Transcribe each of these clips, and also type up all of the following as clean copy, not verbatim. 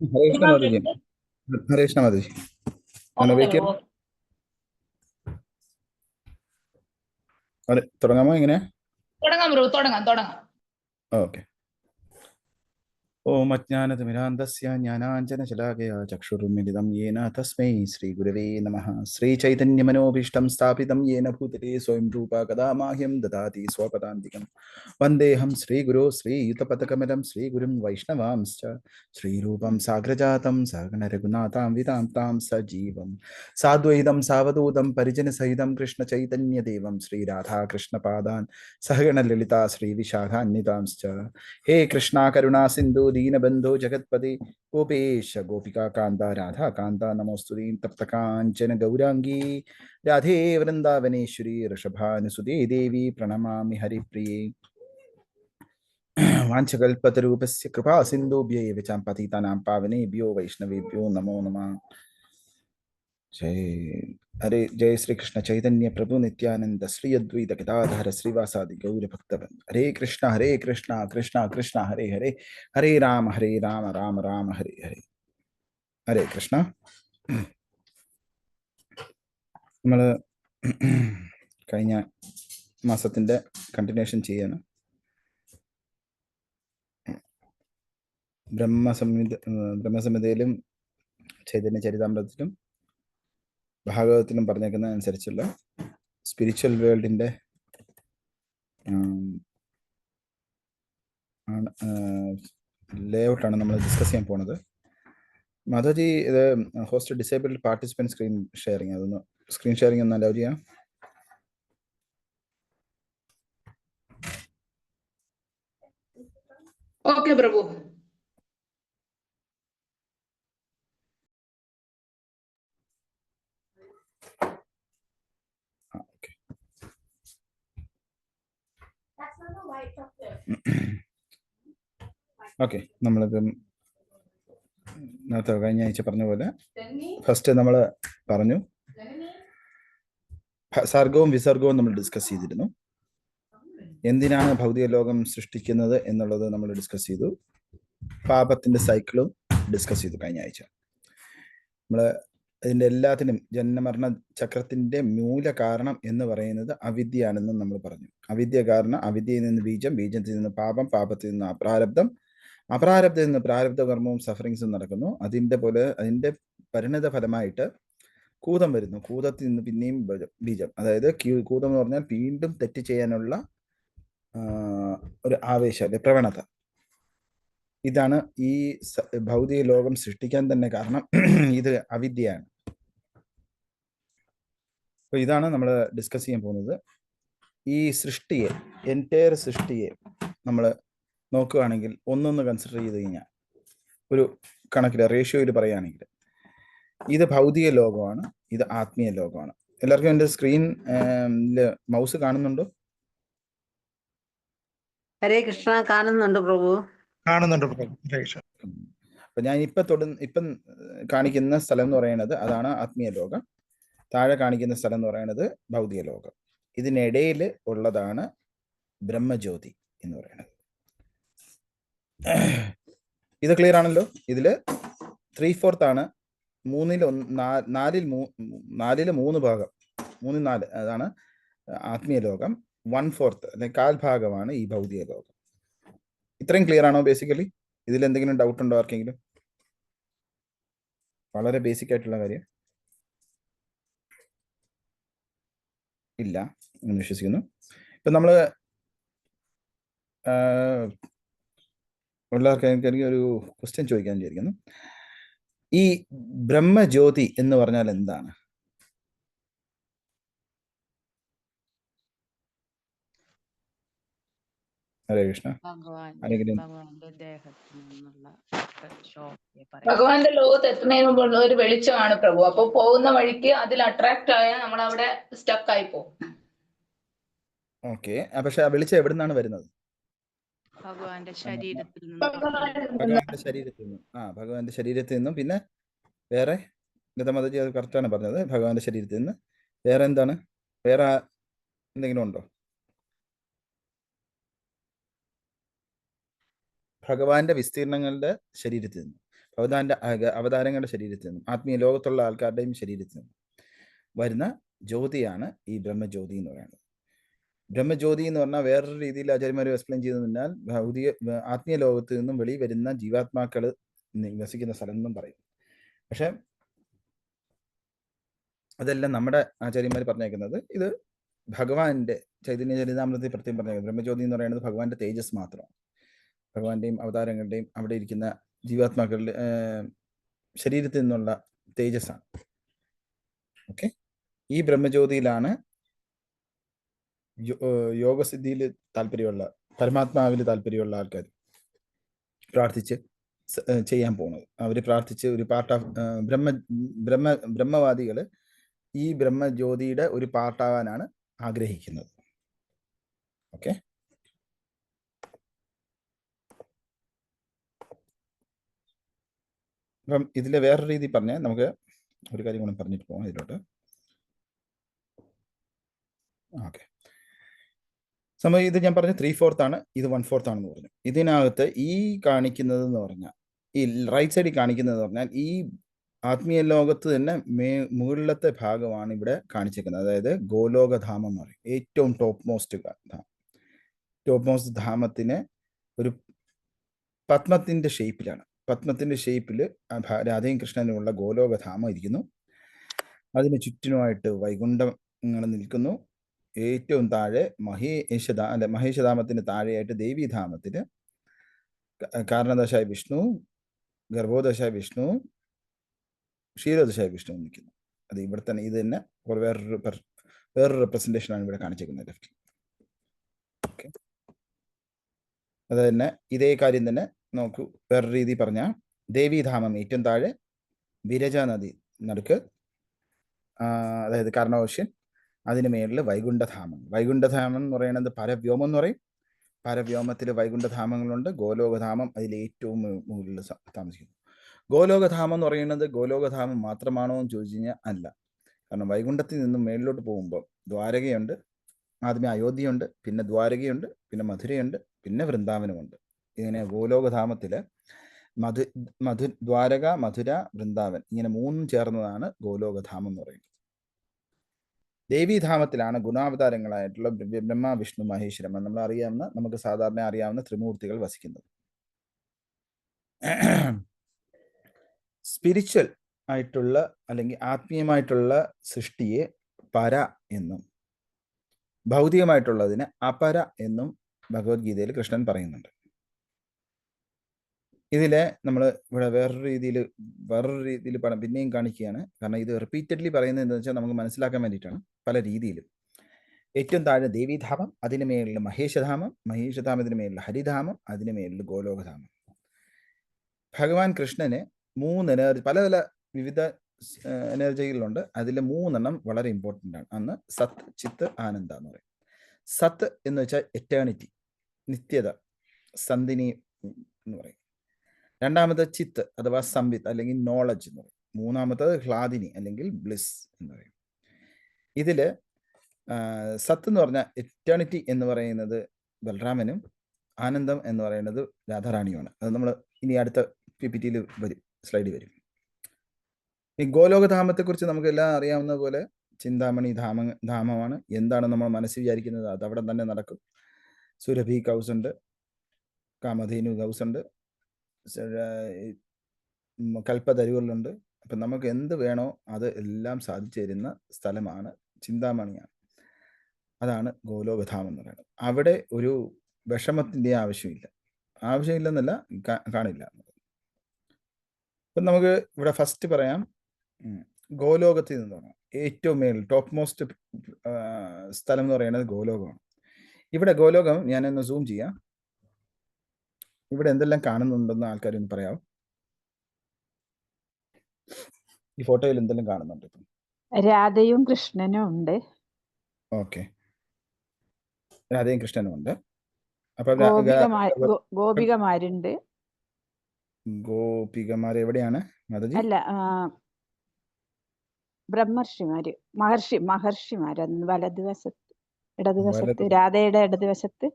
ഹരേ കൃഷ്ണ മാതാജി. ഹരേ കൃഷ്ണ മാതാജി. ഞാൻ okay wait bro. ചെയ്യാം. തുടങ്ങാമോ? എങ്ങനെ? തുടങ്ങാം ബ്രോ, തുടങ്ങാം തുടങ്ങാം. ഓക്കെ. ഓം അജ്ഞാനതിമിരാന്തസ്യ ജ്ഞാനാഞ്ജനശലാകയാ ചക്ഷുരുന്മിലിതം യേന തസ്മൈ ശ്രീഗുരവേ നമഃ. ശ്രീചൈതന്യമനോഭീഷ്ടം സ്ഥാപിതം യേന ഭൂതലേ സ്വയം രൂപ കഥാ മാഹ്യം ദദാതി സ്വപദാന്തികം. വന്ദേഹം ശ്രീഗുരോ ശ്രീയുതപദകമലം ശ്രീഗുരും വൈഷ്ണവാംശ്ച ശ്രീരൂപം സാഗ്രജാതം സഗണ രഘുനാഥാം വിതാന്താം സജീവം സാദ്വൈതം സാവധൂതം പരിജനസഹിതം കൃഷ്ണചൈതന്യദേവം ശ്രീരാധാകൃഷ്ണപാദാൻ സഹഗണ ലളിതാ ശ്രീവിശാഖാന്വിതാംശ്ച. हे कृष्णा करुणा सिंधु दीनबंधु जगतपति गोपेश गोपिका कांता राधा कांता नमोस्तुते तप्त कांचन गौरांगी राधे वृंदावनेश्वरी ऋषभानुसुते देवी प्रणमामि हरिप्रिये. वाञ्छकल्पतरूपस्य कृपा सिन्धुभ्य एव च पतितानां पावनेभ्यो वैष्णवेभ्यो नमो नमः. जय हरे जय श्री कृष्ण चैतन्य प्रभु नित्यानंद श्री अद्वैत गदाधर श्रीवासादि गौर भक्तवृंद. हरे कृष्णा कृष्णा कृष्णा हरे हरे हरे राम राम राम हरे हरे. ഹരേ കൃഷ്ണ. നമ്മൾ കഴിഞ്ഞ മാസത്തിൻ്റെ കണ്ടിന്യൂഷൻ ചെയ്യാണ്. ബ്രഹ്മസംഹിതയിലും ചൈതന്യ ചരിതാമൃതത്തിലും ഭാഗവതത്തിലും പറഞ്ഞേക്കുന്ന അനുസരിച്ചുള്ള സ്പിരിച്വൽ വേൾഡിൻ്റെ ലേഔട്ടാണ് നമ്മൾ ഡിസ്കസ് ചെയ്യാൻ പോണത്. മാധവജി, ഇത് host disabled participant screen sharing, അതൊന്ന് സ്ക്രീൻ ഷെയറിങ് ഒന്ന് അലൗ ചെയ്യാം. ഓക്കെ പ്രഭു. ഓക്കെ, നമ്മളിപ്പം നേരത്തെ കഴിഞ്ഞ ആഴ്ച പറഞ്ഞ പോലെ ഫസ്റ്റ് നമ്മൾ പറഞ്ഞു സർഗവും വിസർഗവും നമ്മൾ ഡിസ്കസ് ചെയ്തിരുന്നു. എന്തിനാണ് ഭൗതിക ലോകം സൃഷ്ടിക്കുന്നത് എന്നുള്ളത് നമ്മൾ ഡിസ്കസ് ചെയ്തു. പാപത്തിന്റെ സൈക്കിളും ഡിസ്കസ് ചെയ്തു കഴിഞ്ഞ ആഴ്ച. നമ്മൾ ഇതിൻ്റെ എല്ലാത്തിനും ജന്മമരണ ചക്രത്തിന്റെ മൂല കാരണം എന്ന് പറയുന്നത് അവിദ്യയാണെന്നും നമ്മൾ പറഞ്ഞു. അവിദ്യ കാരണം, അവിദ്യയിൽ നിന്ന് ബീജം, ബീജത്തിൽ നിന്ന് പാപം, പാപത്തിൽ നിന്ന് അപ്രാരബ്ധം, അപ്രാരബ്ധത്തിൽ നിന്ന് പ്രാരബ്ധ കർമ്മവും സഫറിങ്സും നടക്കുന്നു. അതിൻ്റെ പരിണിത ഫലമായിട്ട് കൂതം വരുന്നു. കൂതത്തിൽ നിന്ന് പിന്നെയും ബീജം, അതായത് കൂതം എന്ന് പറഞ്ഞാൽ വീണ്ടും തെറ്റ് ചെയ്യാനുള്ള ഒരു ആവേശം അല്ലെ, പ്രവണത. ഇതാണ് ഈ ഭൗതിക ലോകം സൃഷ്ടിക്കാൻ തന്നെ കാരണം. ഇത് അവിദ്യയാണ്. അപ്പോൾ ഇതാണ് നമ്മൾ ഡിസ്കസ് ചെയ്യാൻ പോകുന്നത്. ഈ സൃഷ്ടിയെ, എൻറ്റയർ സൃഷ്ടിയെ നമ്മൾ നോക്കുകയാണെങ്കിൽ ഒന്നൊന്ന് കൺസിഡർ ചെയ്ത് കഴിഞ്ഞാൽ, ഒരു കണക്കിൽ റേഷ്യോയിൽ പറയുകയാണെങ്കിൽ, ഇത് ഭൗതിക ലോകമാണ്, ഇത് ആത്മീയ ലോകമാണ്. എല്ലാവർക്കും എൻ്റെ സ്ക്രീൻ മൗസ് കാണുന്നുണ്ടോ? ഹരേ കൃഷ്ണ, കാണുന്നുണ്ട് പ്രഭു. കാണുന്നുണ്ട് പ്രഭു. അപ്പൊ ഞാൻ ഇപ്പം കാണിക്കുന്ന സ്ഥലം എന്ന് പറയുന്നത് അതാണ് ആത്മീയ ലോകം. താഴെ കാണിക്കുന്ന സ്ഥലം എന്ന് പറയുന്നത് ഭൗതിക ലോകം. ഇതിനിടയിൽ ഉള്ളതാണ് ബ്രഹ്മജ്യോതി എന്ന് പറയുന്നത്. ഇത് ക്ലിയർ ആണല്ലോ? ഇതില് 3/4 ആണ്, നാലില് 3 ഭാഗം, 3/4 അതാണ് ആത്മീയ ലോകം. 1/4 അല്ലെങ്കിൽ 1/4 ഭാഗമാണ് ഈ ഭൗതിക ലോകം. ഇത്രയും ക്ലിയർ ആണോ? ബേസിക്കലി ഇതിൽ എന്തെങ്കിലും ഡൗട്ട് ഉണ്ടോ ആർക്കെങ്കിലും? വളരെ ബേസിക് ആയിട്ടുള്ള കാര്യം ഇല്ല എന്ന് വിശ്വസിക്കുന്നു. ഇപ്പം നമ്മൾ എല്ലാവർക്കും ഒരു ക്വസ്റ്റ്യൻ ചോദിക്കാൻ വിചാരിക്കുന്നു. ഈ ബ്രഹ്മജ്യോതി എന്ന് പറഞ്ഞാൽ എന്താണ്? ഹരേ കൃഷ്ണ. ഭഗവാന്റെ ലോകത്ത് എത്തുന്നതിന് മുമ്പ് ഒരു വെളിച്ചമാണ് പ്രഭു. അപ്പൊ പോകുന്ന വഴിക്ക് അതിൽ അട്രാക്ട് ആയാൽ നമ്മൾ അവിടെ സ്റ്റക്ക് ആയി പോകും. ഓക്കെ, പക്ഷെ ആ വെളിച്ചം എവിടെ നിന്നാണ് വരുന്നത്? ഭഗവാന്റെ ശരീരത്തിൽ നിന്ന്. ഭഗവാന്റെ ശരീരത്തിൽ നിന്നും. പിന്നെ വേറെ ഗതമതജി അത് കറക്റ്റാണ് പറഞ്ഞത്, ഭഗവാന്റെ ശരീരത്തിൽ നിന്ന്. വേറെ എന്താണ്? വേറെ എന്തെങ്കിലും ഉണ്ടോ? ഭഗവാന്റെ വിസ്തീർണങ്ങളുടെ ശരീരത്തിൽ നിന്ന്. ഭഗവാന്റെ അവതാരങ്ങളുടെ ശരീരത്തിൽ നിന്നും ആത്മീയ ലോകത്തുള്ള ആൾക്കാരുടെയും ശരീരത്തിൽ നിന്നും വരുന്ന ജ്യോതിയാണ് ഈ ബ്രഹ്മജ്യോതി എന്ന് പറയുന്നത്. ബ്രഹ്മജ്യോതി എന്ന് പറഞ്ഞാൽ വേറൊരു രീതിയിൽ ആചാര്യന്മാർ എക്സ്പ്ലെയിൻ ചെയ്തു കഴിഞ്ഞാൽ ആത്മീയ ലോകത്ത് നിന്നും വെളി വരുന്ന ജീവാത്മാക്കൾ വസിക്കുന്ന സ്ഥലം എന്നും പറയും. പക്ഷെ അതെല്ലാം നമ്മുടെ ആചാര്യന്മാർ പറഞ്ഞേക്കുന്നത് ഇത് ഭഗവാന്റെ ചൈതന്യ ചരിതാമൃതത്തിൽ പ്രത്യേകം പറഞ്ഞേക്കുന്നത് ബ്രഹ്മജ്യോതി എന്ന് പറയുന്നത് ഭഗവാന്റെ തേജസ് മാത്രമാണ്. ഭഗവാന്റെയും അവതാരങ്ങളുടെയും അവിടെ ഇരിക്കുന്ന ജീവാത്മാക്കളുടെ ശരീരത്തിൽ നിന്നുള്ള തേജസ്സാണ്. ഓക്കെ, ഈ ബ്രഹ്മജ്യോതിയിലാണ് യോഗസിദ്ധിയിൽ താല്പര്യമുള്ള പരമാത്മാവിൽ താല്പര്യമുള്ള ആൾക്കാർ പ്രാർത്ഥിച്ച് ചെയ്യാൻ പോകുന്നത്. അവർ പ്രാർത്ഥിച്ച് ഒരു പാർട്ട് ഓഫ് ബ്രഹ്മവാദികൾ ഈ ബ്രഹ്മജ്യോതിയുടെ ഒരു പാർട്ടാവാനാണ് ആഗ്രഹിക്കുന്നത്. ഓക്കെ, അപ്പം ഇതിലെ വേറൊരു രീതി പറഞ്ഞാൽ നമുക്ക് ഒരു കാര്യം കൂടെ പറഞ്ഞിട്ട് പോകാം ഇതിലോട്ട്. ഓക്കെ, സമയം ഇത് ഞാൻ പറഞ്ഞു 3/4 ആണ്, ഇത് 1/4 ആണെന്ന് പറഞ്ഞു. ഇതിനകത്ത് ഈ കാണിക്കുന്നത് എന്ന് പറഞ്ഞാൽ ഈ റൈറ്റ് സൈഡിൽ കാണിക്കുന്നത് പറഞ്ഞാൽ ഈ ആത്മീയ ലോകത്ത് തന്നെ മുകളിലത്തെ ഭാഗമാണ് ഇവിടെ കാണിച്ചിരിക്കുന്നത്. അതായത് ഗോലോകധാമം എന്ന് പറയും, ഏറ്റവും ടോപ്പ് മോസ്റ്റ് ധാമത്തിന് ഒരു പത്മത്തിന്റെ ഷേപ്പിലാണ്. പത്മത്തിന്റെ ഷേപ്പിൽ രാധയും കൃഷ്ണനുമുള്ള ഗോലോകധാമം ഇരിക്കുന്നു. അതിന് ചുറ്റിനുമായിട്ട് വൈകുണ്ഠം ഇങ്ങനെ നിൽക്കുന്നു. ഏറ്റവും താഴെ മഹേശധാമത്തിന് താഴെയായിട്ട് ദേവീധാമത്തിന് കാരണദശായ വിഷ്ണു, ഗർഭോദശായ വിഷ്ണു, ക്ഷീരോദശായ വിഷ്ണു നിൽക്കുന്നു. അത് ഇവിടെ തന്നെ ഇത് തന്നെ വേറൊരു റെപ്രസെന്റേഷനാണ് ഇവിടെ കാണിച്ചിരിക്കുന്നത് ലെഫ്റ്റിൽ. ഓക്കെ, അത് തന്നെ ഇതേ കാര്യം തന്നെ നോക്കൂ. വേറൊരു രീതി പറഞ്ഞാൽ ദേവീധാമം ഏറ്റവും താഴെ, വിരജ നദി നടുക്ക്, അതായത് കാരണവോഷ്യൻ, അതിന് മേളിൽ വൈകുണ്ഠധാമം. വൈകുണ്ഠധാമം എന്ന് പറയുന്നത് പരവ്യോമം എന്ന് പറയും. പരവ്യോമത്തിൽ വൈകുണ്ഠധാമങ്ങളുണ്ട്. ഗോലോകധാമം അതിൽ ഏറ്റവും മുകളിൽ താമസിക്കുന്നു. ഗോലോകധാമം എന്ന് പറയുന്നത് ഗോലോകധാമം മാത്രമാണോ എന്ന് ചോദിച്ചു കഴിഞ്ഞാൽ അല്ല. കാരണം വൈകുണ്ഠത്തിൽ നിന്നും മേളിലോട്ട് പോകുമ്പോൾ ദ്വാരകയുണ്ട്, ആദ്യമേ അയോധ്യയുണ്ട്, പിന്നെ ദ്വാരകയുണ്ട്, പിന്നെ മധുരയുണ്ട്, പിന്നെ വൃന്ദാവനമുണ്ട്. ഇങ്ങനെ ഗോലോകധാമത്തിൽ ദ്വാരക, മധുര, വൃന്ദാവൻ ഇങ്ങനെ മൂന്നും ചേർന്നതാണ് ഗോലോകധാമം എന്ന് പറയുന്നത്. ദേവീധാമത്തിലാണ് ഗുണാവതാരങ്ങളായിട്ടുള്ള ബ്രഹ്മ, വിഷ്ണു, മഹേശ്വരൻ നമുക്ക് സാധാരണ അറിയാവുന്ന ത്രിമൂർത്തികൾ വസിക്കുന്നത്. സ്പിരിച്വൽ ആയിട്ടുള്ള അല്ലെങ്കിൽ ആത്മീയമായിട്ടുള്ള സൃഷ്ടിയെ പര എന്നും ഭൗതികമായിട്ടുള്ളതിന് അപര എന്നും ഭഗവത്ഗീതയിൽ കൃഷ്ണൻ പറയുന്നുണ്ട്. ഇതിലെ നമ്മൾ ഇവിടെ വേറൊരു രീതിയിൽ പിന്നെയും കാണിക്കുകയാണ്. കാരണം ഇത് റിപ്പീറ്റഡ്ലി പറയുന്നത് എന്താണെന്ന് വെച്ചാൽ നമുക്ക് മനസ്സിലാക്കാൻ വേണ്ടിയിട്ടാണ്. പല രീതിയിലും ഏറ്റവും താഴെ ദേവീധാമം, അതിന് മേളിൽ മഹേശധാമം, മഹേശധാമത്തിന് മേളിൽ ഹരിധാമം, അതിന് മേളിൽ ഗോലോകധാമം. ഭഗവാൻ കൃഷ്ണന് 3 എനർജി, പല വിവിധ എനർജികളുണ്ട്. അതിൽ 3 വളരെ ഇമ്പോർട്ടൻ്റ് ആണ്. അന്ന് സത്ത്, ചിത്ത്, ആനന്ദ എന്ന് പറയും. സത്ത് എന്ന് വെച്ചാൽ എറ്റേണിറ്റി, നിത്യത, സന്ധിനി എന്ന് പറയും. രണ്ടാമത് ചിത്ത് അഥവാ സംവിത്ത് അല്ലെങ്കിൽ നോളജ് എന്ന് പറയും. മൂന്നാമത്തത് ഹ്ലാദിനി അല്ലെങ്കിൽ ബ്ലിസ് എന്ന് പറയും. ഇതില് സത്ത് എന്ന് പറഞ്ഞാൽ എറ്റേണിറ്റി എന്ന് പറയുന്നത് ബലറാമനും, ആനന്ദം എന്ന് പറയുന്നത് രാധാറാണിയുമാണ്. അത് നമ്മൾ ഇനി അടുത്ത PPT-യിൽ വരും, സ്ലൈഡിൽ വരും. ഈ ഗോലോകധാമത്തെക്കുറിച്ച് നമുക്ക് എല്ലാം അറിയാവുന്ന പോലെ ചിന്താമണി ധാമമാണ്. എന്താണ് നമ്മൾ മനസ്സിൽ വിചാരിക്കുന്നത് അത് അവിടെ തന്നെ നടക്കും. സുരഭി കൗസ് ഉണ്ട്, കാമധേനു കൗസ് ഉണ്ട്, കൽപ്പതരുകളുണ്ട്. അപ്പം നമുക്ക് എന്ത് വേണോ അത് എല്ലാം സാധിച്ചു തരുന്ന സ്ഥലമാണ്, ചിന്താമണിയാണ്. അതാണ് ഗോലോകധാമം എന്ന് പറയുന്നത്. അവിടെ ഒരു വിഷമത്തിൻ്റെ ആവശ്യമില്ലെന്നല്ല, കാണില്ല. അപ്പം നമുക്ക് ഇവിടെ ഫസ്റ്റ് പറയാം, ഗോലോകത്തിൽ നിന്ന് പറയാം. ഏറ്റവും മേളിൽ ടോപ്പ് മോസ്റ്റ് സ്ഥലം എന്ന് പറയുന്നത് ഗോലോകമാണ്. ഇവിടെ ഗോലോകം ഞാനൊന്ന് സൂം ചെയ്യാം. ഇവിടെ എന്തെല്ലാം കാണുന്നുണ്ടെന്ന് ആൾക്കാരൊന്ന് പറയാമോ? ഈ ഫോട്ടോയിൽ എന്തെല്ലാം കാണുന്നുണ്ട്? ഇപ്പം രാധയും കൃഷ്ണനും ഉണ്ട്. ഓക്കെ, രാധയും കൃഷ്ണനും ഉണ്ട്. അപ്പൊ ഗോപികമാരുണ്ട്. ഗോപികമാർ എവിടെയാണ് മാതാജി? അല്ല, ബ്രഹ്മർഷിമാര്, മഹർഷിമാര് വലതുവശത്ത്, ഇടതുവശത്ത്, രാധയുടെ ഇടതുവശത്ത്.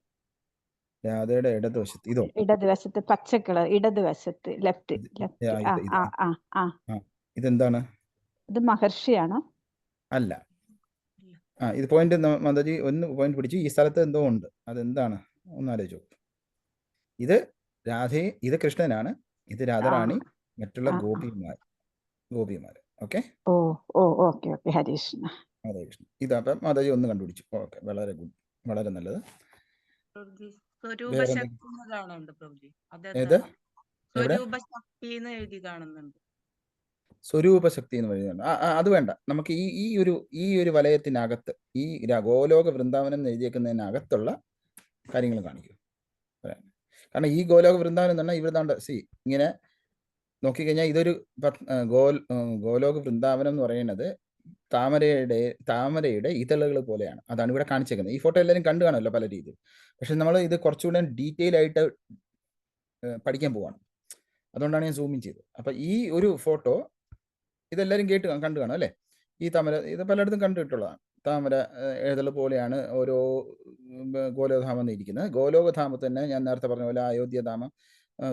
രാധയുടെ ഇടതുവശത്ത് ഇതോ? ഇടതുവശത്ത് പച്ച കളർ, ഇടതുവശത്ത് ലെഫ്റ്റ് ഇത് ലെഫ്റ്റ്. ആ, ഇത് ഇത് ആ ആ ആ ഇതെന്താണ്? ഇത് മഹർഷിയാണോ? അല്ല. ഇത് പോയിന്റ് മാതാജി ഒന്ന് പോയിന്റ് പിടിച്ചു. ഈ സ്ഥലത്ത് എന്തോ ഉണ്ട്, അതെന്താണ് ഒന്ന് ആലോചിച്ചു. ഇത് രാധയെ, ഇത് കൃഷ്ണനാണ്, ഇത് രാധാറാണി, മറ്റുള്ള ആ, ആ. ഗോപിമാർ. ഓക്കെ, ഓ ഓ ഓക്കെ ഓക്കെ. ഹരീഷ്ണ. ഹരേ കൃഷ്ണ. ഇതപ്പം മാതാജി ഒന്ന് കണ്ടുപിടിച്ചു. ഓക്കെ, വളരെ ഗുഡ്, വളരെ നല്ലത്. വേറെ സ്വരൂപശക്തി എന്ന് കാണുന്നുണ്ട് പ്രഭുജി. ഏത്? അതെന്താണ്? എവിടെ? സ്വരൂപശക്തി എന്ന് എഴുതി കാണുന്നുണ്ട്. സ്വരൂപശക്തി എന്ന് പറയുന്നത് അത് വേണ്ട. നമുക്ക് ഈ ഒരു വലയത്തിനകത്ത് ഈ ഗോലോക വൃന്ദാവനം എന്ന് എഴുതിയേക്കുന്നതിനകത്തുള്ള കാര്യങ്ങൾ കാണിക്കും. കാരണം ഈ ഗോലോക വൃന്ദാവനം എന്ന് പറഞ്ഞാൽ ഇവിടുന്നാണ്ട് ഇങ്ങനെ നോക്കിക്കഴിഞ്ഞാൽ ഇതൊരു ഗോലോക വൃന്ദാവനം എന്ന് പറയുന്നത് താമരയുടെ ഇതളുകൾ പോലെയാണ്. അതാണ് ഇവിടെ കാണിച്ചേക്കുന്നത്. ഈ ഫോട്ടോ എല്ലാവരും കണ്ടു കാണുമല്ലോ പല രീതിയിൽ. പക്ഷെ നമ്മൾ ഇത് കുറച്ചുകൂടെ ഡീറ്റെയിൽ ആയിട്ട് പഠിക്കാൻ പോവാണ്. അതുകൊണ്ടാണ് ഞാൻ സൂമിങ് ചെയ്തത്. അപ്പം ഈ ഒരു ഫോട്ടോ ഇതെല്ലാവരും കണ്ടു കാണും അല്ലേ? ഈ താമര ഇത് പലയിടത്തും കണ്ടിട്ടുള്ളതാണ്. താമര ഏതള് പോലെയാണ് ഓരോ ഗോലോകധാമം എന്നിരിക്കുന്നത്. ഗോലോകധാമത്ത് തന്നെ ഞാൻ നേരത്തെ പറഞ്ഞ പോലെ അയോധ്യധാമം,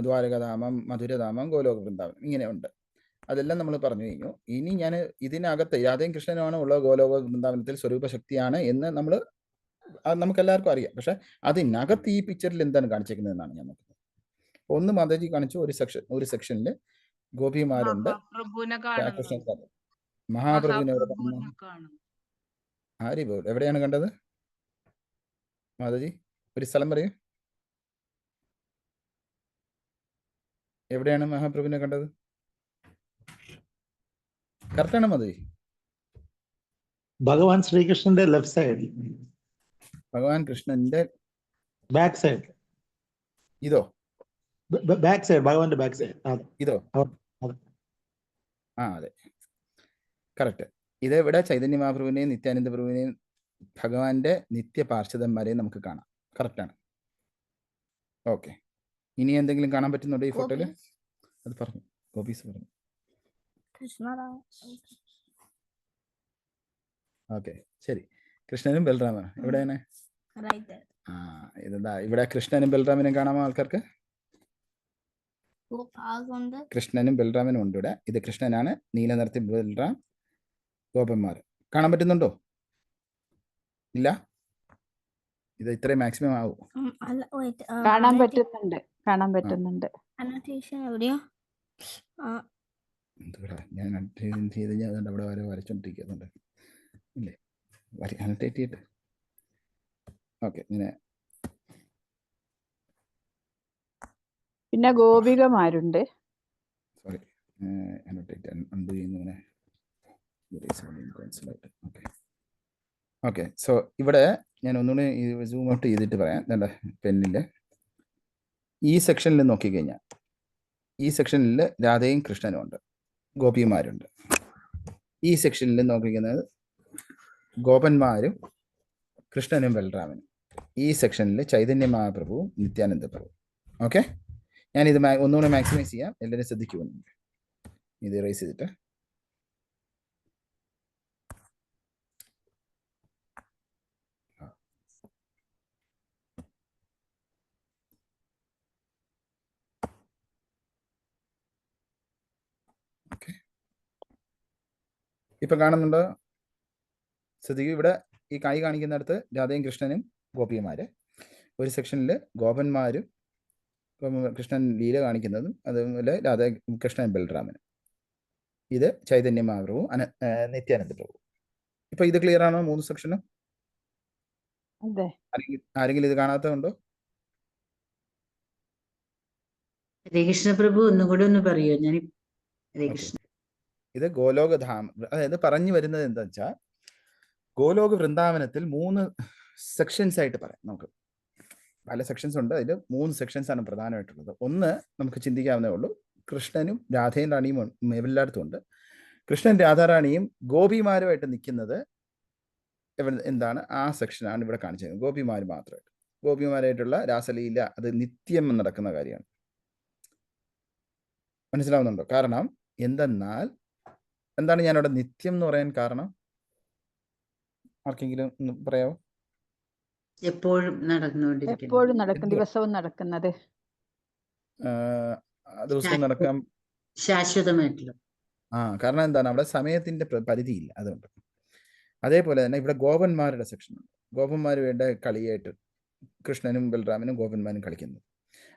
ദ്വാരകാധാമം, മധുരധാമം, ഗോലോക വൃന്ദാവനം ഇങ്ങനെ ഉണ്ട്. അതെല്ലാം നമ്മൾ പറഞ്ഞു കഴിഞ്ഞു. ഇനി ഞാൻ ഇതിനകത്ത് രാധയും കൃഷ്ണനുമാണ് ഉള്ള ഗോലോക വൃന്ദാവനത്തിൽ സ്വരൂപശക്തിയാണ് എന്ന് നമുക്ക് എല്ലാവർക്കും അറിയാം. പക്ഷെ അതിനകത്ത് ഈ പിക്ചറിൽ എന്താണ് കാണിച്ചേക്കുന്നതെന്നാണ് ഞാൻ നോക്കുന്നത്. ഒന്ന് മാതാജി കാണിച്ചു, ഒരു സെക്ഷനിൽ ഗോപിമാരുണ്ട്, മഹാപ്രഭുവിനെ ആര് പോലും എവിടെയാണ് കണ്ടത് മാതാജി? ഒരു സ്ഥലം പറയൂ, എവിടെയാണ് മഹാപ്രഭുവിനെ കണ്ടത്? കറക്റ്റാണ് മാതാജി? ഭഗവാൻ ശ്രീകൃഷ്ണന്റെ ലെഫ്റ്റ് സൈഡ്, ഭഗവാൻ കൃഷ്ണന്റെ ബാക്ക് സൈഡ്. ഇതോ? ബാക്ക് സൈഡ്, ഭഗവാന്റെ ബാക്ക് സൈഡ്. ഇതോ? അതെ, കറക്റ്റ്. ഇത് ഇവിടെ ചൈതന്യ മഹാപ്രഭുവിനെയും നിത്യാനന്ദ പ്രഭുവിനെയും ഭഗവാന്റെ നിത്യ പാർഷദന്മാരെയും നമുക്ക് കാണാം. കറക്റ്റാണ്. ഓക്കെ, ഇനി എന്തെങ്കിലും കാണാൻ പറ്റുന്നുണ്ടോ ഈ ഫോട്ടോയില്? അത് പറഞ്ഞു, ഗോപീസ് പറഞ്ഞു. ഓക്കെ, ശരി. കൃഷ്ണനും ബലറാമനും എവിടെയാണ്? ഇതെന്താ ഇവിടെ കൃഷ്ണനും ബലറാമനും കാണാമോ ആൾക്കാർക്ക്? കൃഷ്ണനും ബലറാമനും ഉണ്ട് ഇവിടെ. ഇത് കൃഷ്ണനാണ്, നീല നിറത്തിൽ ബലറാം, ഗോപന്മാർ. കാണാൻ പറ്റുന്നുണ്ടോ? ഇല്ല, ഇത് ഇത്രയും മാക്സിമം ആവും. കാണാൻ പറ്റുന്നുണ്ട്. എന്തുകൂടാ ഞാൻ ചെയ്ത് ഞാൻ അവിടെ വരെ വരച്ചോണ്ടിരിക്കുന്നുണ്ട് ഇല്ലേ? അനോട്ടേറ്റ് ചെയ്തിട്ട് ഓക്കെ. ഇങ്ങനെ പിന്നെ ഗോപികമാരുണ്ട്. സോറി, അനോട്ടേറ്റ് അൺഡു ചെയ്യുന്നു. ഇങ്ങനെ ഓക്കെ. സോ ഇവിടെ ഞാൻ ഒന്നുകൂടി സൂം ഔട്ട് ചെയ്തിട്ട് പറയാം. എന്താ പെന്നിൽ ഈ സെക്ഷനിൽ നോക്കിക്കഴിഞ്ഞാൽ ഈ സെക്ഷനിൽ രാധയും കൃഷ്ണനും ഉണ്ട്, ഗോപിമാരുണ്ട്. ഈ സെക്ഷനിൽ നോക്കിക്കുന്നത് ഗോപന്മാരും കൃഷ്ണനും ബലറാമനും. ഈ സെക്ഷനിൽ ചൈതന്യ മഹാപ്രഭുവും നിത്യാനന്ദ പ്രഭുവും. ഓക്കെ, ഞാനിത് ഒന്നുകൂടെ മാക്സിമൈസ് ചെയ്യാം, എല്ലാവരും ശ്രദ്ധിക്കുന്നുണ്ട്. ഇത് റൈസ് ചെയ്തിട്ട് ഇപ്പൊ കാണുന്നുണ്ടോ? ശ്രദ്ധിക്കും, ഇവിടെ ഈ കൈ കാണിക്കുന്നിടത്ത് രാധയും കൃഷ്ണനും ഗോപിമാര്, ഒരു സെക്ഷനിൽ ഗോപന്മാരും കൃഷ്ണൻ ലീല കാണിക്കുന്നതും, അതുപോലെ രാധ കൃഷ്ണൻ ബലറാമനും. ഇത് ചൈതന്യ മഹാപ്രഭു, നിത്യാനന്ദ പ്രഭു. ഇപ്പൊ ഇത് ക്ലിയർ ആണോ? 3 സെക്ഷനും ആരെങ്കിലും ഇത് കാണാത്തതുണ്ടോ? ഹരേകൃഷ്ണ പ്രഭു ഒന്നുകൂടെ ഒന്ന് പറയോ? ഞാൻ ഇത് ഗോലോകധാമം, അതായത് പറഞ്ഞു വരുന്നത് എന്താ വെച്ചാൽ ഗോലോക വൃന്ദാവനത്തിൽ 3 സെക്ഷൻസ് ആയിട്ട് പറയാം. നമുക്ക് പല സെക്ഷൻസ് ഉണ്ട്, അതിൽ 3 സെക്ഷൻസ് ആണ് പ്രധാനമായിട്ടുള്ളത്. ഒന്ന് നമുക്ക് ചിന്തിക്കാവുന്നേ ഉള്ളൂ, കൃഷ്ണനും രാധയും റാണിയും എല്ലായിടത്തും ഉണ്ട്. കൃഷ്ണൻ രാധാറാണിയും ഗോപിമാരുമായിട്ട് നിൽക്കുന്നത് എന്താണ്? ആ സെക്ഷനാണ് ഇവിടെ കാണിച്ചത്. ഗോപിമാർ മാത്രമായിട്ട്, ഗോപിമാരായിട്ടുള്ള രാസലീല അത് നിത്യം നടക്കുന്ന കാര്യമാണ്. മനസ്സിലാവുന്നുണ്ടോ? കാരണം എന്തെന്നാൽ എന്താണ് ഞാനവിടെ നിത്യം എന്ന് പറയാൻ കാരണം? ആർക്കെങ്കിലും ഒന്ന് പറയാമോ? എപ്പോഴും നടന്നുകൊണ്ടിരിക്കുന്നു. എപ്പോഴും നടക്കും, എന്തുവാ? ദിവസവും നടക്കുന്നത്. ദിവസവും നടക്കാം. ശാശ്വതമായിട്ടുള്ള. കാരണം എന്താണ്, അവിടെ സമയത്തിന്റെ പരിധിയില്ല, അതുകൊണ്ട്. അതേപോലെ തന്നെ ഇവിടെ ഗോപന്മാരുടെ സെക്ഷൻ ഉണ്ട്. ഗോപന്മാരുടെ കളിയായിട്ട് കൃഷ്ണനും ബലറാമനും ഗോപന്മാരും കളിക്കുന്നത്.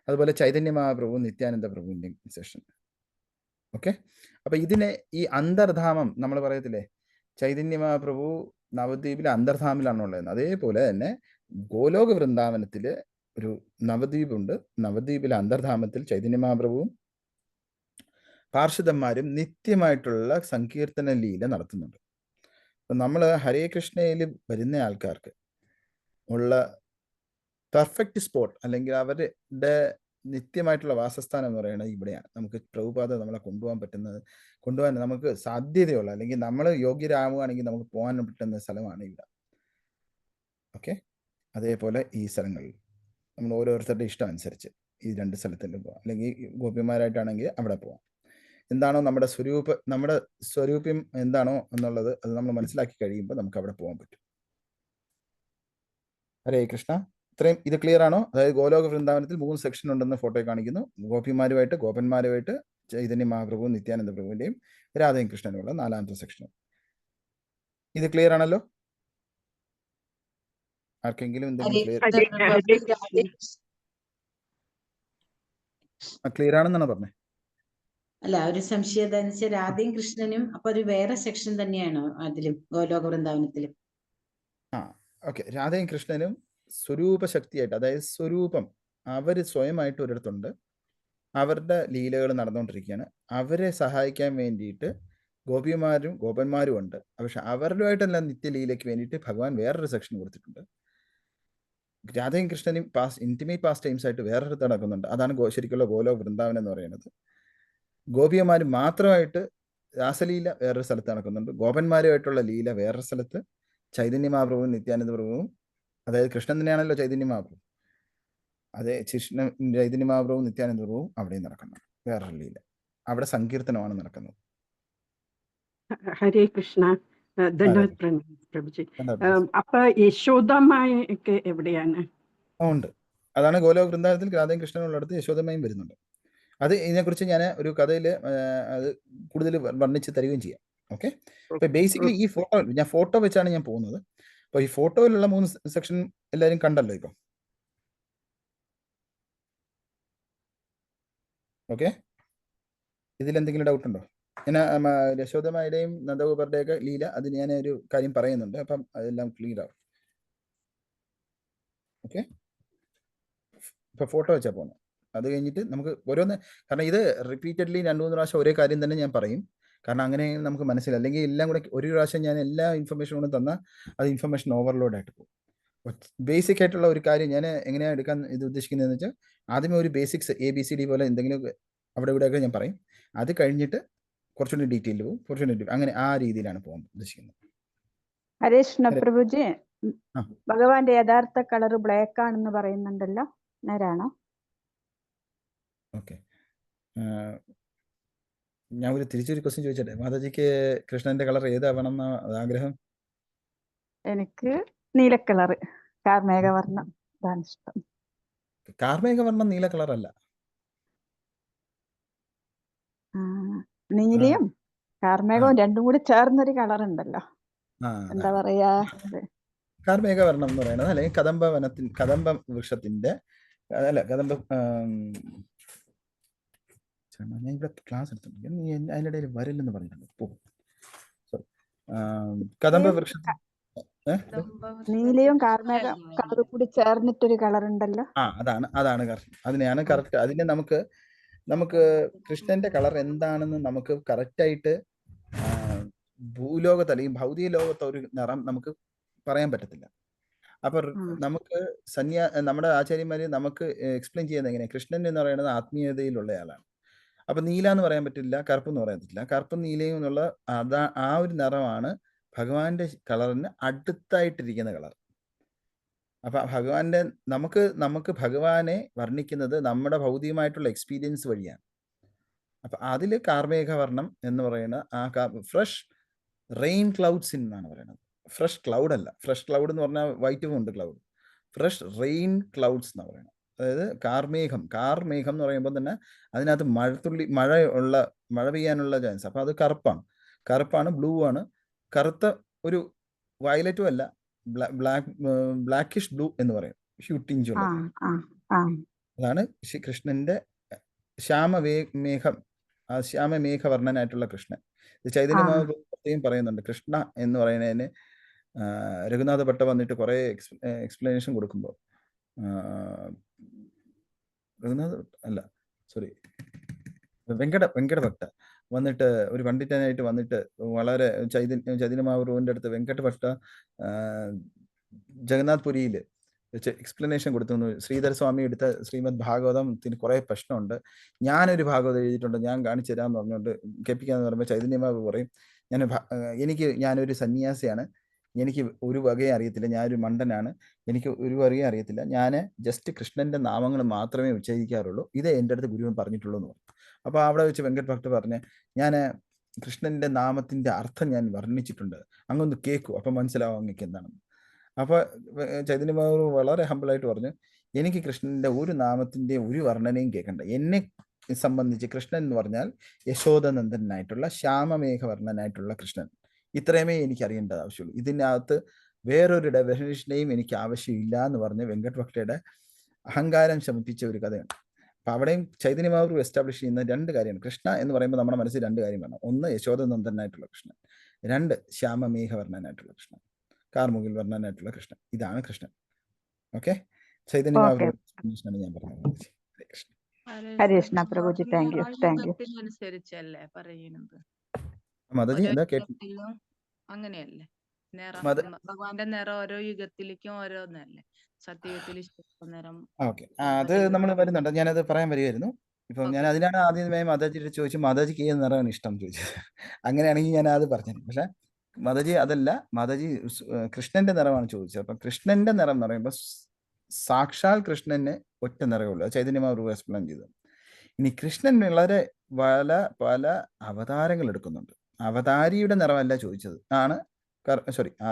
അതുപോലെ ചൈതന്യ മഹാപ്രഭു നിത്യാനന്ദ പ്രഭുവിൻ്റെ സെഷൻ. ഓക്കെ, അപ്പൊ ഇതിനെ ഈ അന്തർധാമം നമ്മൾ പറയത്തില്ലേ, ചൈതന്യ മഹാപ്രഭു നവദ്വീപിലെ അന്തർധാമിലാണുള്ളത്. അതേപോലെ തന്നെ ഗോലോക വൃന്ദാവനത്തില് ഒരു നവദ്വീപുണ്ട്. നവദ്വീപിലെ അന്തർധാമത്തിൽ ചൈതന്യ മഹാപ്രഭുവും പാർഷദന്മാരും നിത്യമായിട്ടുള്ള സങ്കീർത്തന ലീല നടത്തുന്നുണ്ട്. അപ്പം നമ്മൾ ഹരേ കൃഷ്ണയിൽ വരുന്ന ആൾക്കാർക്ക് ഉള്ള പെർഫെക്റ്റ് സ്പോട്ട്, അല്ലെങ്കിൽ അവരുടെ നിത്യമായിട്ടുള്ള വാസസ്ഥാനം എന്ന് പറയുന്നത് ഇവിടെയാണ്. നമുക്ക് പ്രഭുപാദ നമ്മളെ കൊണ്ടുപോകാൻ നമുക്ക് സാധ്യതയുള്ള, അല്ലെങ്കിൽ നമ്മൾ യോഗ്യരാകുകയാണെങ്കിൽ നമുക്ക് പോകാൻ പറ്റുന്ന സ്ഥലമാണ് ഇവിടെ. ഓക്കെ, അതേപോലെ ഈ സ്ഥലങ്ങളിൽ നമ്മൾ ഓരോരുത്തരുടെ ഇഷ്ടം അനുസരിച്ച് ഈ 2 സ്ഥലത്തിലും പോകാം. അല്ലെങ്കിൽ ഗോപിമാരായിട്ടാണെങ്കിൽ അവിടെ പോവാം. എന്താണോ നമ്മുടെ സ്വരൂപ്യം എന്താണോ എന്നുള്ളത് അത് നമ്മൾ മനസ്സിലാക്കി കഴിയുമ്പോൾ നമുക്ക് അവിടെ പോകാൻ പറ്റും. ഹരേ കൃഷ്ണ. ഇത്രയും ഇത് ക്ലിയർ ആണോ? അതായത് ഗോലോക വൃന്ദാവനത്തിൽ 3 സെക്ഷൻ ഉണ്ടെന്ന് ഫോട്ടോ കാണിക്കുന്നു. ഗോപിമാരുമായിട്ട്, ഗോപന്മാരുമായിട്ട്, ചൈതന്യ മഹാപ്രഭു നിത്യാനന്ദ പ്രഭുവിന്റെയും രാധയും കൃഷ്ണനുമുള്ള 4ാമത്തെ സെക്ഷനും. ഇത് ക്ലിയർ ആണല്ലോ? ആർക്കെങ്കിലും എന്തെങ്കിലും ക്ലിയർ ആണെന്നാണ് പറഞ്ഞത്? അല്ല, ഒരു സംശയം എന്താണെന്ന് വെച്ചാൽ രാധയും കൃഷ്ണനും അപ്പൊ ഒരു വേറെ സെക്ഷൻ തന്നെയാണോ അതിലും ഗോലോക വൃന്ദാവനത്തിലും? ഓക്കെ, രാധയും കൃഷ്ണനും സ്വരൂപ ശക്തിയായിട്ട്, അതായത് സ്വരൂപം അവർ സ്വയമായിട്ട് ഒരിടത്തുണ്ട്. അവരുടെ ലീലകൾ നടന്നുകൊണ്ടിരിക്കുകയാണ്. അവരെ സഹായിക്കാൻ വേണ്ടിയിട്ട് ഗോപന്മാരും ഉണ്ട്. പക്ഷെ അവരുമായിട്ടല്ല നിത്യലീലയ്ക്ക് വേണ്ടിയിട്ട് ഭഗവാൻ വേറൊരു സെക്ഷൻ കൊടുത്തിട്ടുണ്ട്. രാധയും കൃഷ്ണനും ഇന്റിമേറ്റ് പാസ്റ്റ് ടൈംസ് ആയിട്ട് വേറൊരു നടക്കുന്നുണ്ട്. അതാണ് ശരിക്കുള്ള ഗോലോക വൃന്ദാവനം എന്ന് പറയുന്നത്. ഗോപിയന്മാർ മാത്രമായിട്ട് രാസലീല വേറൊരു സ്ഥലത്ത് നടക്കുന്നുണ്ട്. ഗോപന്മാരുമായിട്ടുള്ള ലീല വേറൊരു സ്ഥലത്ത്. ചൈതന്യ മഹാപ്രഭുവും നിത്യാനന്ദ പ്രഭുവും, അതായത് കൃഷ്ണൻ തന്നെയാണല്ലോ ചൈതന്യ മഹാപ്രഭു, അതേ ചൈതന്യ മഹാപ്രഭുവും നിത്യാനന്ദ പ്രഭുവും അവിടെയും നടക്കുന്നു വേറൊരു ലീല. അവിടെ സങ്കീർത്തനമാണ് നടക്കുന്നത്. ഹരേ കൃഷ്ണ. ധന്യവാദ് പ്രഭുജി. അപ്പൊ യശോദമായി ഒക്കെ എവിടെയാണ്? ഉണ്ട്. അതാണ് ഗോലോക വൃന്ദാവനത്തിൽ രാധയും കൃഷ്ണനുള്ളിടത്ത് യശോദമയും വരുന്നുണ്ട്. അത് ഇതിനെക്കുറിച്ച് ഞാൻ ഒരു കഥയിൽ അത് കൂടുതൽ വർണ്ണിച്ച് തരികയും ചെയ്യാം. ഓക്കെ, അപ്പൊ ബേസിക്കലി ഈ ഫോട്ടോ വെച്ചാണ് ഞാൻ പോകുന്നത്. അപ്പൊ ഈ ഫോട്ടോയിലുള്ള 3 സെക്ഷൻ എല്ലാവരും കണ്ടല്ലോ ഇപ്പൊ. ഓക്കെ, ഇതിലെന്തെങ്കിലും ഡൗട്ട് ഉണ്ടോ? ഞാൻ യശോദമാരുടെയും നന്ദഗോപരുടെയൊക്കെ ലീല അത് ഞാൻ ഒരു കാര്യം പറയുന്നുണ്ട്. അപ്പം അതെല്ലാം ക്ലിയർ ആവും. ഓക്കെ, ഇപ്പൊ ഫോട്ടോ വെച്ചാൽ പോകുന്നത്. അത് കഴിഞ്ഞിട്ട് നമുക്ക് ഓരോന്ന്, കാരണം ഇത് റിപ്പീറ്റഡ്ലി 2-3 പ്രാവശ്യം ഒരേ കാര്യം തന്നെ ഞാൻ പറയും. കാരണം അങ്ങനെ നമുക്ക് മനസ്സിലായി. അല്ലെങ്കിൽ എല്ലാം കൂടെ ഒരു പ്രാവശ്യം ഞാൻ എല്ലാ ഇൻഫർമേഷനും കൂടെ തന്നാൽ അത് ഇൻഫർമേഷൻ ഓവർലോഡ് ആയിട്ട് പോകും. ബേസിക് ആയിട്ടുള്ള ഒരു കാര്യം ഞാൻ എങ്ങനെയാണ് എടുക്കാൻ ഇത് ഉദ്ദേശിക്കുന്നതെന്ന് വെച്ചാൽ, ആദ്യമേ ഒരു ബേസിക്സ് ABCD പോലെ എന്തെങ്കിലും അവിടെ ഇവിടെയൊക്കെ ഞാൻ പറയും. അത് കഴിഞ്ഞിട്ട് കുറച്ചുകൂടി ഡീറ്റെയിൽ പോകും, കുറച്ചുകൂടി അങ്ങനെ ആ രീതിയിലാണ് പോകാൻ ഉദ്ദേശിക്കുന്നത്. ഹരേ കൃഷ്ണ പ്രഭുജി, ഭഗവാന്റെ യഥാർത്ഥ കളർ ബ്ലാക്ക് ആണെന്ന് പറയുന്നുണ്ടല്ലോ, നേരാണോ? ഓക്കെ, ഞാൻ തിരിച്ചൊരു ക്വസ്റ്റ്യൻ ചോദിച്ചോട്ടെ? മാതാജിക്ക് കൃഷ്ണന്റെ കളർ ഏതാവണം എന്നാ ആഗ്രഹം? എനിക്ക് നീല കളർ, കാർമേഘവർണ്ണം, അതാണ് ഇഷ്ടം. കാർമേഘവർണ്ണം നീല കളർ അല്ല. നീലയും കാർമേഘവും രണ്ടും കൂടി ചേർന്നൊരു കളർ ഉണ്ടല്ലോ, എന്താ പറയാ, കാർമേഘവർണ്ണം എന്ന് പറയുന്നത്, അല്ലെങ്കിൽ കദംബ വൃക്ഷത്തിന്റെ, അല്ല കദംബ, ഞാൻ ഇവിടെ ക്ലാസ് എടുത്തിട്ടുണ്ട്, അതിൻ്റെ ഇടയിൽ വരല്ലെന്ന് പറഞ്ഞിട്ടുണ്ട്. കദംബ വൃക്ഷ നീലയും കാർമേഘ കളറും കൂടി ചേർന്നിട്ടൊരു കളർ ഉണ്ടല്ലോ. അതാണ് കറക്റ്റ്. അതിനെയാണ് കറക്റ്റ്. അതിനെ നമുക്ക് കൃഷ്ണന്റെ കളർ എന്താണെന്ന് നമുക്ക് കറക്റ്റായിട്ട് ഭൂലോകത്ത് അല്ലെങ്കിൽ ഭൗതിക ലോകത്ത് ഒരു നിറം നമുക്ക് പറയാൻ പറ്റത്തില്ല. അപ്പൊ നമുക്ക് നമ്മുടെ ആചാര്യന്മാര് നമുക്ക് എക്സ്പ്ലെയിൻ ചെയ്യുന്നത് എങ്ങനെയാണ്? കൃഷ്ണൻ എന്ന് പറയുന്നത് ആത്മീയതയിലുള്ള ആളാണ്. അപ്പൊ നീല എന്ന് പറയാൻ പറ്റില്ല, കറുപ്പ് എന്ന് പറയാൻ പറ്റില്ല. കറുപ്പും നീലയും എന്നുള്ള ആ ഒരു നിറമാണ് ഭഗവാന്റെ കളറിന് അടുത്തായിട്ടിരിക്കുന്ന കളർ. അപ്പൊ നമുക്ക് ഭഗവാനെ വർണ്ണിക്കുന്നത് നമ്മുടെ ഭൗതികമായിട്ടുള്ള എക്സ്പീരിയൻസ് വഴിയാണ്. അപ്പൊ അതില് കാർമേഘവർണ്ണം എന്ന് പറയുന്ന ആ ഫ്രഷ് റെയിൻ ക്ലൗഡ്സ് എന്നാണ് പറയുന്നത്. ഫ്രഷ് ക്ലൗഡ് അല്ല. ഫ്രഷ് ക്ലൗഡ് എന്ന് പറഞ്ഞാൽ വൈറ്റും ഉണ്ട് ക്ലൗഡ്. ഫ്രഷ് റെയിൻ ക്ലൗഡ്സ് എന്ന് പറയുന്നത്. അതായത് കാർമേഘം എന്ന് പറയുമ്പോൾ തന്നെ അതിനകത്ത് മഴ പെയ്യാനുള്ള ചാൻസ്. അപ്പോൾ അത് കറുപ്പാണ്, ബ്ലൂ ആണ്, കറുത്ത ഒരു വയലറ്റും അല്ല, ബ്ലാക്കിഷ് ബ്ലൂ എന്ന് പറയും, ഹ്യൂട്ടിഞ്ച് ആ ഉള്ളത്. ആ ആ അതാണ് കൃഷ്ണന്റെ ശ്യാമമേഘവർണ്ണനായിട്ടുള്ള കൃഷ്ണൻ. ഇത് ചൈതന്യമാവ് പ്രത്യേകം പറയുന്നുണ്ട്. കൃഷ്ണ എന്ന് പറയുന്നതിന് രഘുനാഥ ഭട്ട വന്നിട്ട് കുറെ എക്സ്പ്ലനേഷൻ കൊടുക്കുമ്പോൾ, വെങ്കട ഭട്ട വന്നിട്ട് ഒരു പണ്ഡിതനായിട്ട് വന്നിട്ട് വളരെ ചൈതന്യമാവുവിന്റെ അടുത്ത് വെങ്കട ഭട്ട ജഗന്നാഥ് പുരിയിൽ വെച്ച് എക്സ്പ്ലനേഷൻ കൊടുത്തു. ശ്രീധര സ്വാമി എടുത്ത ശ്രീമദ് ഭാഗവതത്തിന് കുറെ പ്രശ്നമുണ്ട്, ഞാനൊരു ഭാഗവതം എഴുതിയിട്ടുണ്ട്, ഞാൻ കാണിച്ചു തരാമെന്ന് പറഞ്ഞുകൊണ്ട് കേൾപ്പിക്കാന്ന് പറയുമ്പോൾ ചൈതന്യമാവ് പറയും, ഞാനൊരു സന്യാസിയാണ്, എനിക്ക് ഒരു വകയും അറിയത്തില്ല, ഞാനൊരു മണ്ടനാണ്, എനിക്ക് ഒരു വകയും അറിയത്തില്ല, ഞാൻ ജസ്റ്റ് കൃഷ്ണന്റെ നാമങ്ങൾ മാത്രമേ ഉച്ചരിക്കാറുള്ളൂ, ഇത് എൻ്റെ അടുത്ത് ഗുരുവൻ പറഞ്ഞിട്ടുള്ളൂ എന്ന് പറഞ്ഞു. അപ്പോൾ അവിടെ വെച്ച് വെങ്കട് ഭക്ത പറഞ്ഞ്, ഞാൻ കൃഷ്ണന്റെ നാമത്തിന്റെ അർത്ഥം ഞാൻ വർണ്ണിച്ചിട്ടുണ്ട്, അങ്ങൊന്ന് കേൾക്കൂ, അപ്പം മനസ്സിലാവും അങ്ങക്ക് എന്താണെന്ന്. അപ്പോൾ ചൈതന്യമാവ് വളരെ ഹമ്പിളായിട്ട് പറഞ്ഞു, എനിക്ക് കൃഷ്ണന്റെ ഒരു നാമത്തിന്റെ ഒരു വർണ്ണനയും കേൾക്കണ്ട, എന്നെ സംബന്ധിച്ച് കൃഷ്ണൻ എന്ന് പറഞ്ഞാൽ യശോദനന്ദനായിട്ടുള്ള ശ്യാമമേഘവർണ്ണനായിട്ടുള്ള കൃഷ്ണൻ, ഇത്രയുമേ എനിക്ക് അറിയേണ്ടത് ആവശ്യമുള്ളൂ, ഇതിനകത്ത് വേറൊരു ഡെഫിനേഷനെയും എനിക്ക് ആവശ്യമില്ല എന്ന് പറഞ്ഞ് വെങ്കട് ഭക്തയുടെ അഹങ്കാരം ശമിപ്പിച്ച ഒരു കഥയാണ്. അപ്പം അവിടെയും ചൈതന്യമാവ് എസ്റ്റാബ്ലിഷ് ചെയ്യുന്ന രണ്ട് കാര്യമാണ്. കൃഷ്ണ എന്ന് പറയുമ്പോൾ നമ്മുടെ മനസ്സിൽ രണ്ട് കാര്യം വേണം. ഒന്ന് യശോദനന്ദനായിട്ടുള്ള കൃഷ്ണൻ, രണ്ട് ശ്യാമമേഘവർണ്ണനായിട്ടുള്ള കൃഷ്ണൻ, കാർമുകിൽ വർണ്ണനായിട്ടുള്ള കൃഷ്ണൻ. ഇതാണ് കൃഷ്ണൻ. ഓക്കെ, ചൈതന്യമാവ് ഞാൻ പറഞ്ഞത്. ഹരേ കൃഷ്ണ പ്രഭുജി, താങ്ക് യു. അനുസരിച്ചല്ലേ പറയുന്നത്? മതജി എന്താ കേട്ടു? അങ്ങനെയല്ലേ നിറം, ഭഗവാന്റെ നിറം ഓരോ യുഗത്തിലേക്കും ഓരോന്നല്ലേ, സത്യയുഗത്തിൽ നിറം. ഓക്കെ, അത് നമ്മൾ വരുന്നുണ്ട്, ഞാനത് പറയാൻ വരികയായിരുന്നു. ഇപ്പം ഞാൻ അതിനാണ് ആദ്യമേ മാതാജിയുടെ ചോദിച്ചു, മാതാജിക്ക് ഏത് നിറമാണ് ഇഷ്ടം ചോദിച്ചത്. അങ്ങനെയാണെങ്കിൽ ഞാൻ അത് പറഞ്ഞു. പക്ഷെ മാതാജി അതല്ല, മാതാജി കൃഷ്ണന്റെ നിറമാണ് ചോദിച്ചത്. അപ്പം കൃഷ്ണന്റെ നിറം എന്ന് പറയുമ്പോൾ സാക്ഷാൽ കൃഷ്ണന് ഒറ്റ നിറമേ ഉള്ളൂ. ചൈതന്യമാവ് എക്സ്പ്ലെയിൻ ചെയ്തത്. ഇനി കൃഷ്ണൻ വളരെ പല അവതാരങ്ങൾ എടുക്കുന്നുണ്ട്. അവതാരിയുടെ നിറമല്ല ചോദിച്ചത്,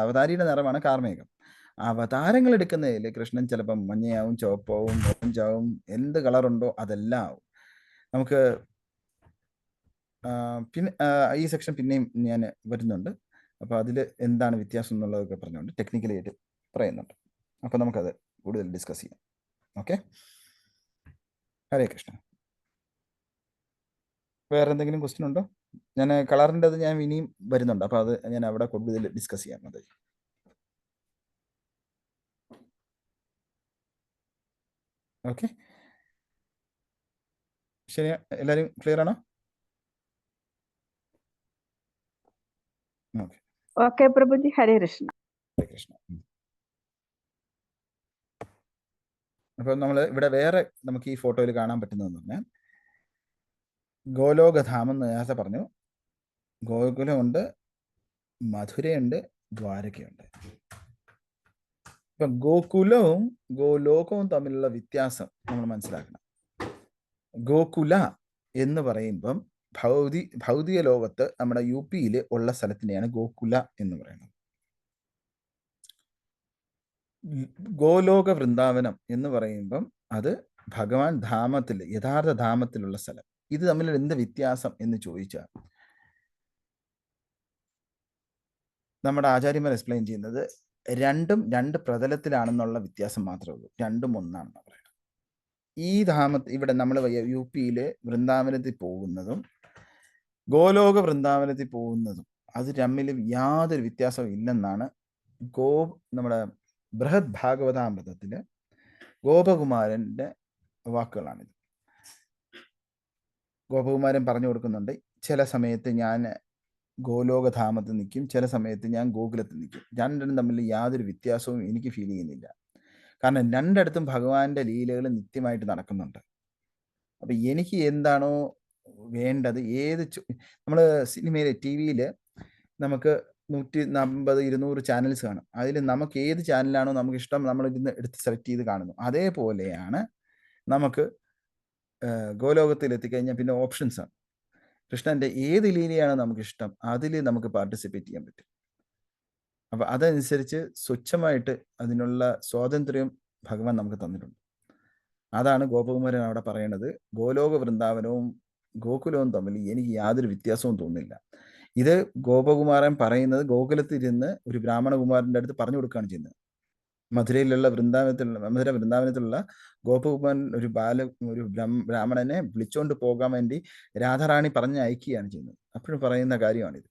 അവതാരിയുടെ നിറമാണ് കാർമേഘം. അവതാരങ്ങൾ എടുക്കുന്നതിൽ കൃഷ്ണൻ ചിലപ്പം മഞ്ഞയാവും, ചുവപ്പാവും, ഓറഞ്ചാവും, എന്ത് കളറുണ്ടോ അതെല്ലാം ആവും. നമുക്ക് പിന്നെ ഈ സെക്ഷൻ പിന്നെയും ഞാൻ വരുന്നുണ്ട്. അപ്പോൾ അതിൽ എന്താണ് വ്യത്യാസം എന്നുള്ളതൊക്കെ പറഞ്ഞുകൊണ്ട് ടെക്നിക്കലായിട്ട് പറയുന്നുണ്ട്. അപ്പോൾ നമുക്കത് കൂടുതൽ ഡിസ്കസ് ചെയ്യാം. ഓക്കെ, ഹരേ കൃഷ്ണ. വേറെ എന്തെങ്കിലും ക്വസ്റ്റ്യൻ ഉണ്ടോ? ഞാൻ കളറിൻ്റെ അത് ഞാൻ ഇനിയും വരുന്നുണ്ട്, അപ്പോൾ അത് ഞാൻ അവിടെ കൂടുതൽ ഡിസ്കസ് ചെയ്യാം. അതെ, ഓക്കെ, ശരി, എല്ലാവരും ക്ലിയർ ആണോ? ഓക്കെ, ഓക്കെ പ്രഭുജി, ഹരേ കൃഷ്ണ. ഹരേ കൃഷ്ണ. അപ്പോൾ നമ്മൾ ഇവിടെ വേറെ നമുക്ക് ഈ ഫോട്ടോയിൽ കാണാൻ പറ്റുന്നതെന്ന് പറഞ്ഞാൽ ഗോലോകധാമം എന്ന് നേരത്തെ പറഞ്ഞു. ഗോകുലമുണ്ട്, മധുരയുണ്ട്, ദ്വാരകയുണ്ട്. ഇപ്പം ഗോകുലവും ഗോലോകവും തമ്മിലുള്ള വ്യത്യാസം നമ്മൾ മനസ്സിലാക്കണം. ഗോകുല എന്ന് പറയുമ്പം ഭൗതിക ലോകത്ത് നമ്മുടെ UP-യിൽ ഉള്ള സ്ഥലത്തിനെയാണ് ഗോകുല എന്ന് പറയുന്നത്. ഗോലോക വൃന്ദാവനം എന്ന് പറയുമ്പം അത് ഭഗവാൻ ധാമത്തിൽ, യഥാർത്ഥ ധാമത്തിലുള്ള സ്ഥലം. ഇത് തമ്മിൽ എന്ത് വ്യത്യാസം എന്ന് ചോദിച്ചാൽ നമ്മുടെ ആചാര്യന്മാർ എക്സ്പ്ലെയിൻ ചെയ്യുന്നത് രണ്ടും രണ്ട് പ്രതലത്തിലാണെന്നുള്ള വ്യത്യാസം മാത്രമേ ഉള്ളൂ, രണ്ടും ഒന്നാണെന്ന് പറയുന്നത്. ഈ ഇവിടെ നമ്മൾ UP-യിൽ വൃന്ദാവനത്തിൽ പോകുന്നതും ഗോലോക വൃന്ദാവനത്തിൽ പോകുന്നതും അത് തമ്മിൽ യാതൊരു വ്യത്യാസവും ഇല്ലെന്നാണ് നമ്മുടെ ബൃഹത് ഭാഗവതാമൃതത്തില് ഗോപകുമാരന്റെ വാക്കുകളാണിത്. ഗോപകുമാരൻ പറഞ്ഞു കൊടുക്കുന്നുണ്ട്, ചില സമയത്ത് ഞാൻ ഗോലോകധാമത്തിൽ നിൽക്കും, ചില സമയത്ത് ഞാൻ ഗോകുലത്തിൽ നിൽക്കും. രണ്ടും തമ്മിൽ യാതൊരു വ്യത്യാസവും എനിക്ക് ഫീൽ ചെയ്യുന്നില്ല. കാരണം രണ്ടിടത്തും ഭഗവാന്റെ ലീലകൾ നിത്യമായിട്ട് നടക്കുന്നുണ്ട്. അപ്പം എനിക്ക് എന്താണോ വേണ്ടത്, നമ്മൾ സിനിമയിൽ TV-യിൽ നമുക്ക് 150-200 ചാനൽസ് കാണും. അതിൽ നമുക്ക് ഏത് ചാനലാണോ നമുക്ക് ഇഷ്ടം, നമ്മൾ ഇതിന്ന് എടുത്ത് സെലക്ട് ചെയ്ത് കാണുന്നു. അതേപോലെയാണ് നമുക്ക് ഗോലോകത്തിൽ എത്തിക്കഴിഞ്ഞാൽ പിന്നെ ഓപ്ഷൻസ് ആണ്. കൃഷ്ണന്റെ ഏത് ലീലയാണ് നമുക്ക് ഇഷ്ടം, അതിൽ നമുക്ക് പാർട്ടിസിപ്പേറ്റ് ചെയ്യാൻ പറ്റും. അപ്പം അതനുസരിച്ച് സ്വച്ഛമായിട്ട് അതിനുള്ള സ്വാതന്ത്ര്യം ഭഗവാൻ നമുക്ക് തന്നിട്ടുണ്ട്. അതാണ് ഗോപകുമാരൻ അവിടെ പറയണത്. ഗോലോക വൃന്ദാവനവും ഗോകുലവും തമ്മിൽ എനിക്ക് യാതൊരു വ്യത്യാസവും തോന്നുന്നില്ല. ഇത് ഗോപകുമാരൻ പറയുന്നത് ഗോകുലത്തിരുന്ന് ഒരു ബ്രാഹ്മണകുമാരൻ്റെ അടുത്ത് പറഞ്ഞു കൊടുക്കുകയാണ് ചെയ്യുന്നത്. മധുര വൃന്ദാവനത്തിലുള്ള ഗോപകുമാരൻ ഒരു ബ്രാഹ്മണനെ വിളിച്ചുകൊണ്ട് പോകാൻ വേണ്ടി രാധാറാണി പറഞ്ഞ് അയക്കുകയാണ് ചെയ്യുന്നത്. അപ്പോഴും പറയുന്ന കാര്യമാണിത്.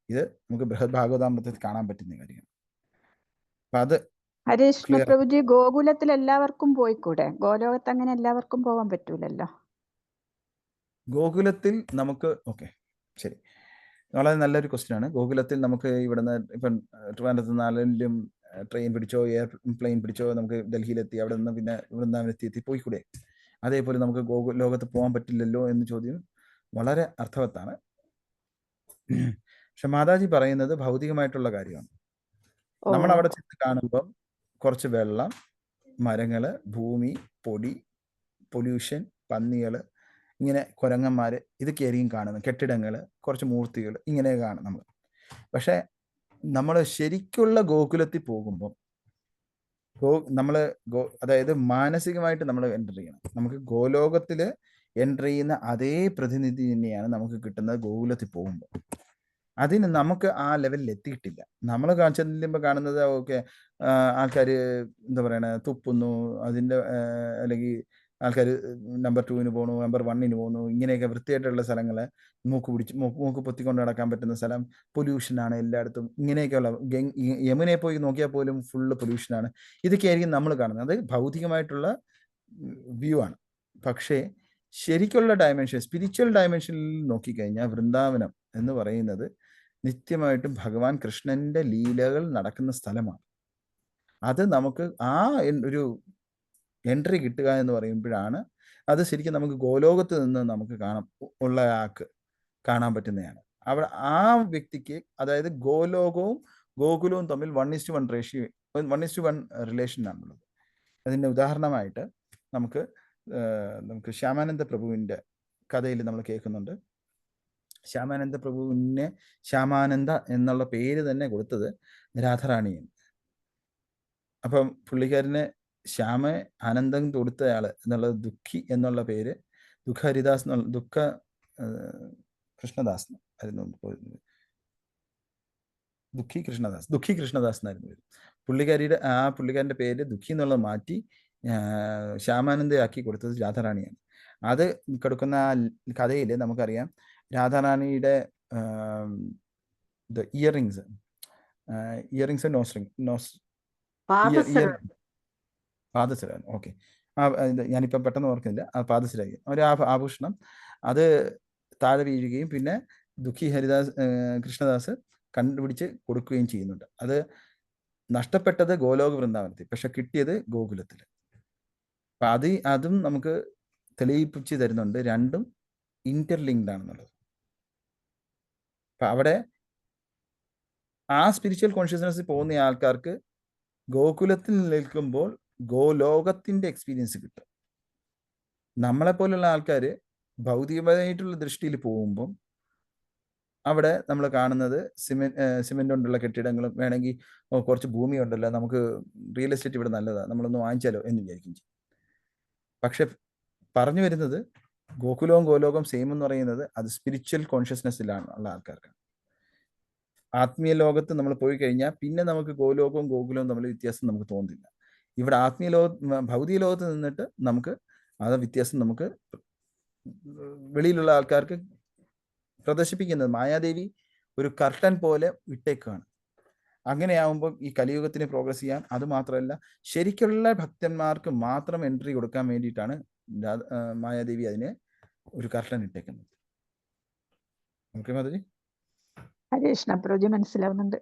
ഇത് നമുക്ക് ബൃഹത് ഭാഗവതാമൃതത്തിൽ കാണാൻ പറ്റുന്ന കാര്യമാണ്. അപ്പൊ അത് ഹരേ കൃഷ്ണ പ്രഭുജി, ഗോകുലത്തിൽ എല്ലാവർക്കും പോയിക്കൂടെ? ഗോലോകത്ത് അങ്ങനെ എല്ലാവർക്കും പോകാൻ പറ്റൂലല്ലോ. ഗോകുലത്തിൽ നമുക്ക് ശരി, വളരെ നല്ലൊരു ക്വസ്റ്റ്യൻ ആണ്. ഗോകുലത്തിൽ നമുക്ക് ഇവിടുന്ന് ഇപ്പം ട്രിവാൻഡ്രത്ത് നാലിലും ട്രെയിൻ പിടിച്ചോ എയർപ്ലെയിൻ പിടിച്ചോ നമുക്ക് ഡൽഹിയിലെത്തി, അവിടെ നിന്ന് പിന്നെ വൃന്ദാവനത്തി പോയിക്കൂടെ? അതേപോലെ നമുക്ക് ലോകത്ത് പോകാൻ പറ്റില്ലല്ലോ എന്ന് ചോദ്യം വളരെ അർത്ഥവത്താണ്. പക്ഷെ മാതാജി പറയുന്നത് ഭൗതികമായിട്ടുള്ള കാര്യമാണ്. നമ്മൾ അവിടെ ചെന്ന് കാണുമ്പം കുറച്ച് വെള്ളം, മരങ്ങള്, ഭൂമി, പൊടി, പൊല്യൂഷൻ, പന്നികള്, ഇങ്ങനെ കുരങ്ങന്മാര്, ഇതൊക്കെയായിരിക്കും കാണുന്നത്. കെട്ടിടങ്ങള്, കുറച്ച് മൂർത്തികൾ, ഇങ്ങനെ കാണും നമ്മൾ. പക്ഷെ നമ്മൾ ശരിക്കുള്ള ഗോകുലത്തിൽ പോകുമ്പം അതായത് മാനസികമായിട്ട് നമ്മൾ എൻ്റർ ചെയ്യണം. നമുക്ക് ഗോലോകത്തിൽ എൻ്റർ ചെയ്യുന്ന അതേ പ്രതിനിധി തന്നെയാണ് നമുക്ക് കിട്ടുന്നത് ഗോകുലത്തിൽ പോകുമ്പോൾ. അതിന് നമുക്ക് ആ ലെവലിൽ എത്തിയിട്ടില്ല. നമ്മൾ ചെല്ലുമ്പോൾ കാണുന്നത് ആൾക്കാർ എന്താ പറയണ, തുപ്പുന്നു, അതിൻ്റെ അല്ലെങ്കിൽ ആൾക്കാർ നമ്പർ 2-ന് പോകണു, നമ്പർ 1-ന് പോകുന്നു, ഇങ്ങനെയൊക്കെ വൃത്തിയായിട്ടുള്ള സ്ഥലങ്ങൾ, മൂക്ക് പൊത്തിക്കൊണ്ട് നടക്കാൻ പറ്റുന്ന സ്ഥലം, പൊല്യൂഷനാണ് എല്ലായിടത്തും. ഇങ്ങനെയൊക്കെയുള്ള യമുനയെ പോയി നോക്കിയാൽ പോലും ഫുള്ള് പൊല്യൂഷനാണ്. ഇതൊക്കെയായിരിക്കും നമ്മൾ കാണുന്നത്. അത് ഭൗതികമായിട്ടുള്ള വ്യൂ ആണ്. പക്ഷേ ശരിക്കുള്ള ഡയമെൻഷൻ, സ്പിരിച്വൽ ഡയമെൻഷനിൽ നോക്കിക്കഴിഞ്ഞാൽ വൃന്ദാവനം എന്ന് പറയുന്നത് നിത്യമായിട്ടും ഭഗവാൻ കൃഷ്ണന്റെ ലീലകൾ നടക്കുന്ന സ്ഥലമാണ്. അത് നമുക്ക് ആ ഒരു എൻട്രി കിട്ടുക എന്ന് പറയുമ്പോഴാണ് അത് ശരിക്കും നമുക്ക് ഗോലോകത്ത് നിന്ന് നമുക്ക് കാണാൻ പറ്റുന്നതാണ്. അവിടെ ആ വ്യക്തിക്ക്, അതായത് ഗോലോകവും ഗോകുലവും തമ്മിൽ 1:1 റേഷ്യോ, 1:1 റിലേഷനാണുള്ളത്. അതിൻ്റെ ഉദാഹരണമായിട്ട് നമുക്ക് ശ്യാമാനന്ദ പ്രഭുവിൻ്റെ കഥയിൽ നമ്മൾ കേൾക്കുന്നുണ്ട്. ശ്യാമാനന്ദ പ്രഭുവിനെ ശ്യാമാനന്ദ എന്നുള്ള പേര് തന്നെ കൊടുത്തത് രാധാറാണിയാണ്. അപ്പം പുള്ളിക്കാരന് ശ്യാമ ആനന്ദം കൊടുത്തയാള് എന്നുള്ളത് ദുഃഖി എന്നുള്ള പേര്, ദുഃഖഹരിദാസ് കൃഷ്ണദാസ് ആയിരുന്നു. ദുഃഖി കൃഷ്ണദാസ് എന്നായിരുന്നു പേര്. പുള്ളിക്കാരൻ്റെ പേര് ദുഃഖി എന്നുള്ളത് മാറ്റി ശ്യാമാനന്ദയാക്കി കൊടുത്തത് രാധാറാണിയാണ്. അത് കൊടുക്കുന്ന കഥയിൽ നമുക്കറിയാം, രാധാറാണിയുടെ ഇയറിങ്സ്, പാദസരം, ഞാനിപ്പം പെട്ടെന്ന് ഓർക്കുന്നില്ല, ആ പാദസരം, ഒരു ആഭൂഷണം, അത് താഴെ വീഴുകയും പിന്നെ ദുഃഖി കൃഷ്ണദാസ് കണ്ടുപിടിച്ച് കൊടുക്കുകയും ചെയ്യുന്നുണ്ട്. അത് നഷ്ടപ്പെട്ടത് ഗോലോക വൃന്ദാവനത്തിൽ, പക്ഷെ കിട്ടിയത് ഗോകുലത്തിൽ. അപ്പം അതും നമുക്ക് തെളിയിപ്പിച്ച് തരുന്നുണ്ട്, രണ്ടും ഇന്റർലിങ്ക്ഡ് ആണെന്നുള്ളത്. അപ്പം അവിടെ ആ സ്പിരിച്വൽ കോൺഷ്യസ്നെസ്സിൽ പോകുന്ന ആൾക്കാർക്ക് ഗോകുലത്തിൽ നിൽക്കുമ്പോൾ ഗോലോകത്തിന്റെ എക്സ്പീരിയൻസ് കിട്ടും. നമ്മളെപ്പോലുള്ള ആൾക്കാർ ഭൗതികമായിട്ടുള്ള ദൃഷ്ടിയിൽ പോകുമ്പം അവിടെ നമ്മൾ കാണുന്നത് സിമെന്റ് കൊണ്ടുള്ള കെട്ടിടങ്ങളും, വേണമെങ്കിൽ കുറച്ച് ഭൂമി ഉണ്ടല്ലോ, നമുക്ക് റിയൽ എസ്റ്റേറ്റ് ഇവിടെ നല്ലതാണ്, നമ്മളൊന്ന് വാങ്ങിച്ചാലോ എന്ന് വിചാരിക്കും ചെയ്യും. പക്ഷെ പറഞ്ഞു വരുന്നത് ഗോകുലവും ഗോലോകം സെയിം എന്ന് പറയുന്നത് അത് സ്പിരിച്വൽ കോൺഷ്യസ്നെസ്സിലാണ് ഉള്ള ആൾക്കാർക്ക്. ആത്മീയ ലോകത്ത് നമ്മൾ പോയി കഴിഞ്ഞാൽ പിന്നെ നമുക്ക് ഗോലോകവും ഗോകുലവും തമ്മിൽ വ്യത്യാസം നമുക്ക് തോന്നുന്നില്ല. ഇവിടെ ഭൗതിക ലോകത്ത് നിന്നിട്ട് നമുക്ക് ആ വ്യത്യാസം നമുക്ക് വെളിയിലുള്ള ആൾക്കാർക്ക് പ്രദർശിപ്പിക്കുന്നത് മായാദേവി ഒരു കർട്ടൻ പോലെ ഇട്ടേക്കാണ്. അങ്ങനെയാവുമ്പോൾ ഈ കലിയുഗത്തിന് പ്രോഗ്രസ് ചെയ്യാൻ, അത് മാത്രമല്ല ശരിക്കുള്ള ഭക്തന്മാർക്ക് മാത്രം എൻട്രി കൊടുക്കാൻ വേണ്ടിയിട്ടാണ് മായാദേവി അതിനെ ഒരു കർട്ടൻ ഇട്ടേക്കുന്നത്. ഓക്കെ മാതാജി? ഹരേ കൃഷ്ണ പ്രഭുജി, മനസ്സിലാവുന്നുണ്ട്.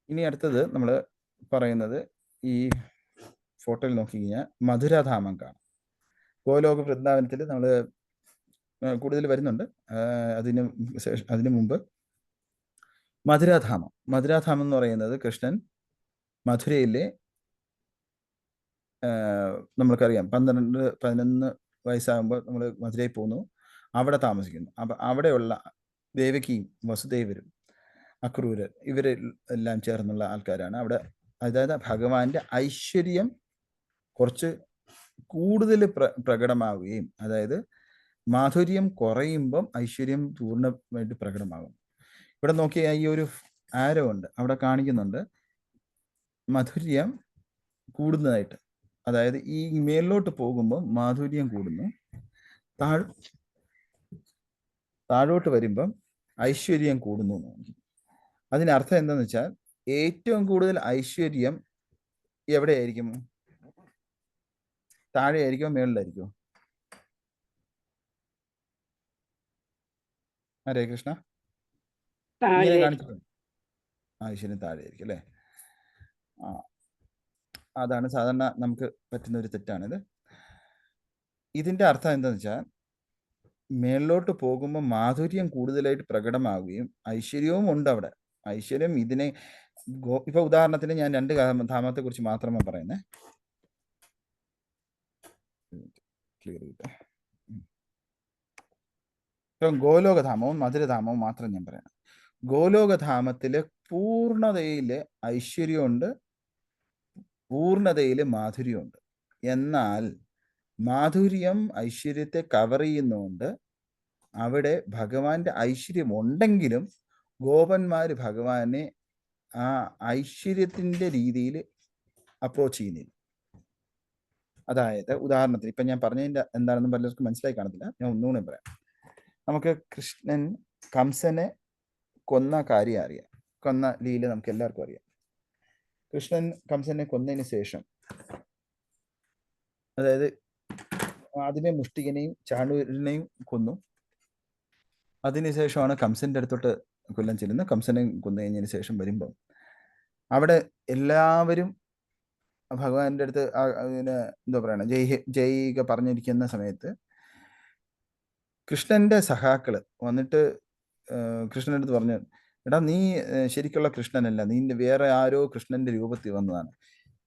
ഇനി അടുത്തത് നമ്മൾ പറയുന്നത്, ഈ ഫോട്ടോയിൽ നോക്കി കഴിഞ്ഞാൽ മധുരാധാമം കാണാം. ഗോലോക വൃന്ദാവനത്തിൽ നമ്മൾ കൂടുതൽ വരുന്നുണ്ട്. അതിനു മുമ്പ് മധുരാധാമം എന്ന് പറയുന്നത് കൃഷ്ണൻ മധുരയിലെ, നമ്മൾക്കറിയാം 12-11 വയസ്സാകുമ്പോൾ നമ്മൾ മധുരയിൽ പോകുന്നു, അവിടെ താമസിക്കുന്നു. അപ്പം അവിടെയുള്ള ദേവകിയും വസുദേവരും അക്രൂരർ ഇവരെല്ലാം ചേർന്നുള്ള ആൾക്കാരാണ് അവിടെ അതായത് ഭഗവാന്റെ ഐശ്വര്യം കുറച്ച് കൂടുതൽ പ്രകടമാവുകയും, അതായത് മാധുര്യം കുറയുമ്പം ഐശ്വര്യം പൂർണ്ണമായിട്ട് പ്രകടമാകും. ഇവിടെ നോക്കിയാൽ ഈ ഒരു ആരോ ഉണ്ട്, അവിടെ കാണിക്കുന്നുണ്ട് മാധുര്യം കൂടുന്നതായിട്ട്. അതായത് ഈ മേലോട്ട് പോകുമ്പോൾ മാധുര്യം കൂടുന്നു, താഴോട്ട് വരുമ്പം ഐശ്വര്യം കൂടുന്നു. അതിനർത്ഥം എന്താണെന്ന് വെച്ചാൽ ഏറ്റവും കൂടുതൽ ഐശ്വര്യം എവിടെയായിരിക്കും? താഴെയായിരിക്കുമോ മേളിലായിരിക്കുമോ? ഹരേ കൃഷ്ണ. ഇങ്ങനെ കാണിച്ചിട്ടുണ്ട്, ഐശ്വര്യം താഴെയായിരിക്കും അല്ലേ? അതാണ് സാധാരണ നമുക്ക് പറ്റുന്ന ഒരു തെറ്റാണിത്. ഇതിന്റെ അർത്ഥം എന്താണെന്ന് വെച്ചാൽ മേളിലോട്ട് പോകുമ്പോൾ മാധുര്യം കൂടുതലായിട്ട് പ്രകടമാവുകയും ഐശ്വര്യവും ഉണ്ട് അവിടെ. ഐശ്വര്യം ഇതിനെ ഇപ്പൊ ഉദാഹരണത്തിന് ഞാൻ 2 ധാമത്തെ കുറിച്ച് മാത്രമേ പറയുന്നേ. ക്ലിയർ ചെയ്തേ. ഇപ്പം ഗോലോകധാമവും മധുരധാമവും മാത്രം ഞാൻ പറയണം. ഗോലോകധാമത്തില് പൂർണ്ണതയില് ഐശ്വര്യമുണ്ട്, പൂർണ്ണതയില് മാധുര്യമുണ്ട്. എന്നാൽ മാധുര്യം ഐശ്വര്യത്തെ കവർ ചെയ്യുന്നതുകൊണ്ട് അവിടെ ഭഗവാന്റെ ഐശ്വര്യം ഉണ്ടെങ്കിലും ഗോപന്മാര് ഭഗവാനെ ആ ഐശ്വര്യത്തിന്റെ രീതിയിൽ അപ്രോച്ച് ചെയ്യുന്നില്ല. അതായത് ഉദാഹരണത്തിന് ഇപ്പൊ ഞാൻ പറഞ്ഞതിന്റെ എന്താണെന്ന് പലർക്കും മനസ്സിലായി കാണത്തില്ല, ഞാൻ ഒന്നുകൂടെ പറയാം. നമുക്ക് കൃഷ്ണൻ കംസനെ കൊന്ന കാര്യം അറിയാം, കൊന്ന ലീല നമുക്ക് എല്ലാവർക്കും അറിയാം. കൃഷ്ണൻ കംസനെ കൊന്നതിന് ശേഷം, അതായത് ആദ്യമേ മുഷ്ടികനെയും ചാണൂരനെയും കൊന്നു. അതിനുശേഷമാണ് കംസന്റെ അടുത്തോട്ട് കൊല്ലാൻ ചെല്ലുന്നത്. കംസനെ കൊന്നു കഴിഞ്ഞതിന് ശേഷം വരുമ്പം അവിടെ എല്ലാവരും ഭഗവാന്റെ അടുത്ത് പിന്നെ എന്താ പറയണ ജയ്ക പറഞ്ഞിരിക്കുന്ന സമയത്ത് കൃഷ്ണന്റെ സഖാക്കള് വന്നിട്ട് കൃഷ്ണന്റെ അടുത്ത് പറഞ്ഞു, എടാ നീ ശരിക്കുള്ള കൃഷ്ണനല്ല, നീ വേറെ ആരോ കൃഷ്ണന്റെ രൂപത്തിൽ വന്നതാണ്.